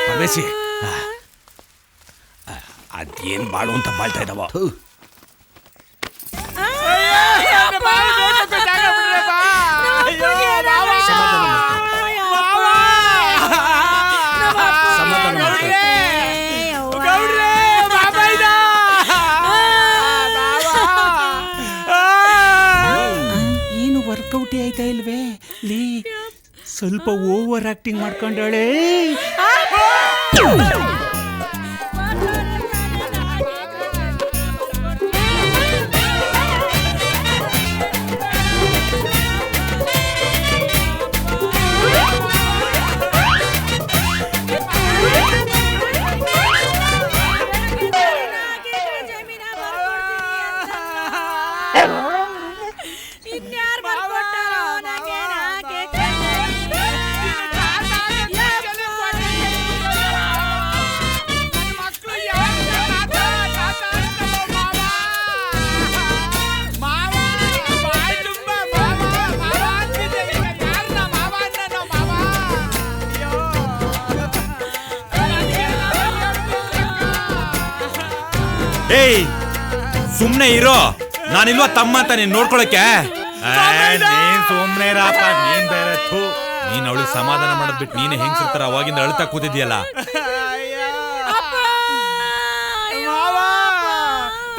Speaker 17: ಪರಮೇಶಿ, ಅದೇನ್ ಬಾಳು ಅಂತ ಬಾಳ್ತಾ ಇದ್ದಾವ.
Speaker 20: ಏನು ವರ್ಕೌಟೇ ಆಯ್ತಾ ಇಲ್ವೇ? ಲೀ ಸ್ವಲ್ಪ ಓವರ್ ಆಕ್ಟಿಂಗ್ ಮಾಡ್ಕೊಂಡಾಳೆ.
Speaker 9: ಏಯ್, ಸುಮ್ನೆ ಇರೋ. ನಾನಿಲ್ವಾ ತಮ್ಮ ಅಂತ ನೀನ್ ನೋಡ್ಕೊಳಕ್ಕೆ? ನೀನ್ ಸುಮ್ನೆ ಇರಪ್ಪ. ನೀನ್ ಬೇರೆ ಥೂ. ನೀನ್ ಅವಳಿಗೆ ಸಮಾಧಾನ ಮಾಡೋದ್ ಬಿಟ್ಟು ನೀನೇ ಹೆಂಗ್ಸಿರ್ತಾರ ಅವಾಗಿಂದ ಅಳ್ತಾ ಕೂತಿದ್ಯಲ್ಲ.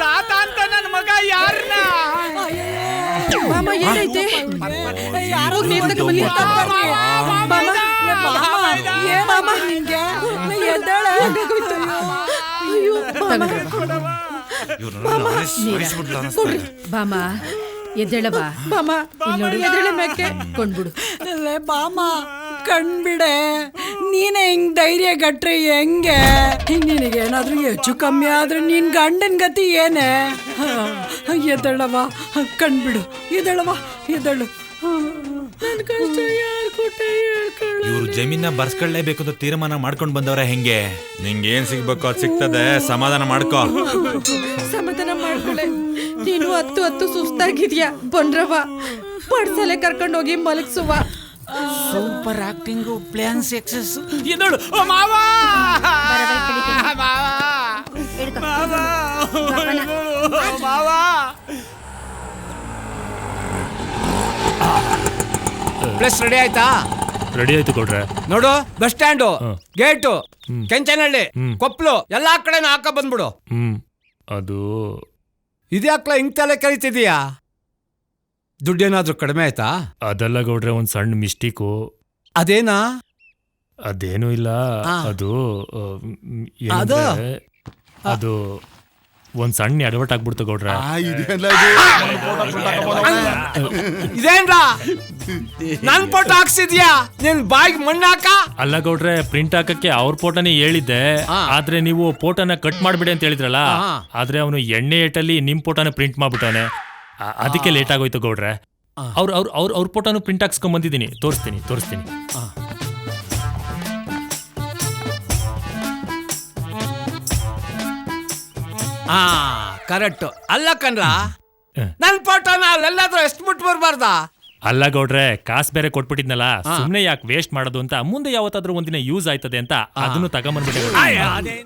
Speaker 20: ತಾತ ಅಂತ ನನ್ನ ಮಗ ಯಾರನ್ನ?
Speaker 22: ಏನೈತೆ? ಬಾಮ ಎದ್ದೇಳವ. ಬಾಮ ಎದ್ದೇಳೆ ಮ್ಯಾಕೆ ಕೊಂಡ್ಬಿಡು.
Speaker 12: ಬಾಮ ಕಣ್ಬಿಡೆ, ನೀನೇ ಹಿಂಗ್ ಧೈರ್ಯ ಗಟ್ರೆ ಹೆಂಗೆ? ನಿನಗೇನಾದ್ರೂ ಹೆಚ್ಚು ಕಮ್ಮಿ ಆದ್ರೆ ನಿನ್ ಗಂಡನ್ ಗತಿ ಏನೇ? ಎದ್ದೇಳವ, ಕಣ್ಬಿಡು. ಎದ್ದೇಳವ, ಎದ್ದೇಳು.
Speaker 9: ಇವ್ರು ಜಮೀನ ಬರ್ಸ್ಕೊಳ್ಳೇಬೇಕು ಅಂತ ತೀರ್ಮಾನ ಮಾಡ್ಕೊಂಡ್ ಬಂದವ್ರೆ. ಹೆಂಗೆ ನಿಂಗೆ ಏನ್ ಸಿಗ್ಬೇಕು ಅದ್ ಸಿಗ್ತದೆ. ಸಮಾಧಾನ ಮಾಡ್ಕೋ.
Speaker 22: ಸಮಾಧಾನ ಮಾಡ್ಕೊಳ್ಳೆ. ನೀನು ಹತ್ತು ಸುಸ್ತಾಗಿದ್ಯಾ? ಬಂದ್ರವ ಪಡ್ಸಲೆ ಕರ್ಕೊಂಡು ಹೋಗಿ ಮಲಗಿಸುವ.
Speaker 20: Super acting, plan success. ಇದಳು ಮಾವ,
Speaker 4: ಪ್ಲಸ್ ರೆಡಿ ಆಯ್ತಾ?
Speaker 21: ರೆಡಿ ಆಯ್ತು ಕೊಡ್ರೆ.
Speaker 4: ನೋಡು, ಬಸ್ ಸ್ಟ್ಯಾಂಡು, ಗೇಟು, ಕೆಂಚನಹಳ್ಳಿ, ಕೊಪ್ಪಲು ಎಲ್ಲಾ ಕಡೆನೂ ಹಾಕ ಬಂದ್ಬಿಡು.
Speaker 21: ಅದು
Speaker 4: ಇದ್ಯಾಕ್ಲ ಹಿಂಗ್ ತಲೆ ಕರಿತಿದೀಯಾ? ದುಡ್ಡೇನಾದ್ರೂ ಕಡಿಮೆ ಆಯ್ತಾ?
Speaker 21: ಅದೆಲ್ಲ ಗೌಡ್ರೆ, ಒಂದ್ ಸಣ್ಣ ಮಿಸ್ಟೇಕು.
Speaker 4: ಅದೇನಾ?
Speaker 21: ಅದೇನು ಇಲ್ಲ. ಅದು ಏನಂದ್ರೆ, ಅದು ಒಂದ್ ಸಣ್ಣ ಅಡ್ವರ್ಟ್ ಆಗ್ಬಿಡ್ತು ಗೌಡ್ರೆ.
Speaker 4: ಇದೇನ್ರ ನನ್ ಫೋಟೋ ಹಾಕ್ಸಿದ್ಯಾ? ನಿನ್ ಬಾಯಿಗೆ ಮಣ್ಣಾಕ?
Speaker 21: ಅಲ್ಲ ಗೌಡ್ರೆ, ಪ್ರಿಂಟ್ ಹಾಕಕ್ಕೆ ಅವ್ರ ಫೋಟೋನೇ ಹೇಳಿದ್ದೆ. ಆದ್ರೆ ನೀವು ಫೋಟೋನ ಕಟ್ ಮಾಡ್ಬಿಡಿ ಅಂತ ಹೇಳಿದ್ರಲ್ಲ. ಆದ್ರೆ ಅವನು ಎಣ್ಣೆ ಏಟಲ್ಲಿ ನಿಮ್ ಫೋಟೋನ ಪ್ರಿಂಟ್ ಮಾಡ್ಬಿಟ್ಟಾನೆ. ಅದಕ್ಕೆ ಲೇಟ್ ಆಗೋಯ್ತು ಗೌಡ್ರೆ. ಅವ್ರ ಫೋಟೋನು ಪ್ರಿಂಟ್ ಹಾಕ್ಸ್ಕೊಂಡ್ ಬಂದಿದ್ದೀನಿ. ತೋರಿಸ್ತೀನಿ.
Speaker 4: ಕರೆಕ್ಟ್. ಅಲ್ಲ ಕಣ್ರ, ನನ್ ಫೋಟೋನ ಅಲ್ಲೆಲ್ಲಾದ್ರೂ ಎಷ್ಟು ಮುಟ್ಟು ಬರ್ಬಾರ್ದ?
Speaker 21: ಅಲ್ಲ ಗೌಡ್ರೆ, ಕಾಸು ಬೇರೆ ಕೊಟ್ಬಿಟ್ಟಿದ್ನಲ್ಲ, ಸುಮ್ನೆ ಯಾಕೆ ವೇಸ್ಟ್ ಮಾಡೋದು ಅಂತ ಮುಂದೆ ಯಾವತ್ತಾದ್ರೂ ಒಂದಿನ ಯೂಸ್ ಆಯ್ತದೆ ಅಂತ ಅದನ್ನು ತಗೊಂಬಂದ್ಬಿಟ್ಟೆ.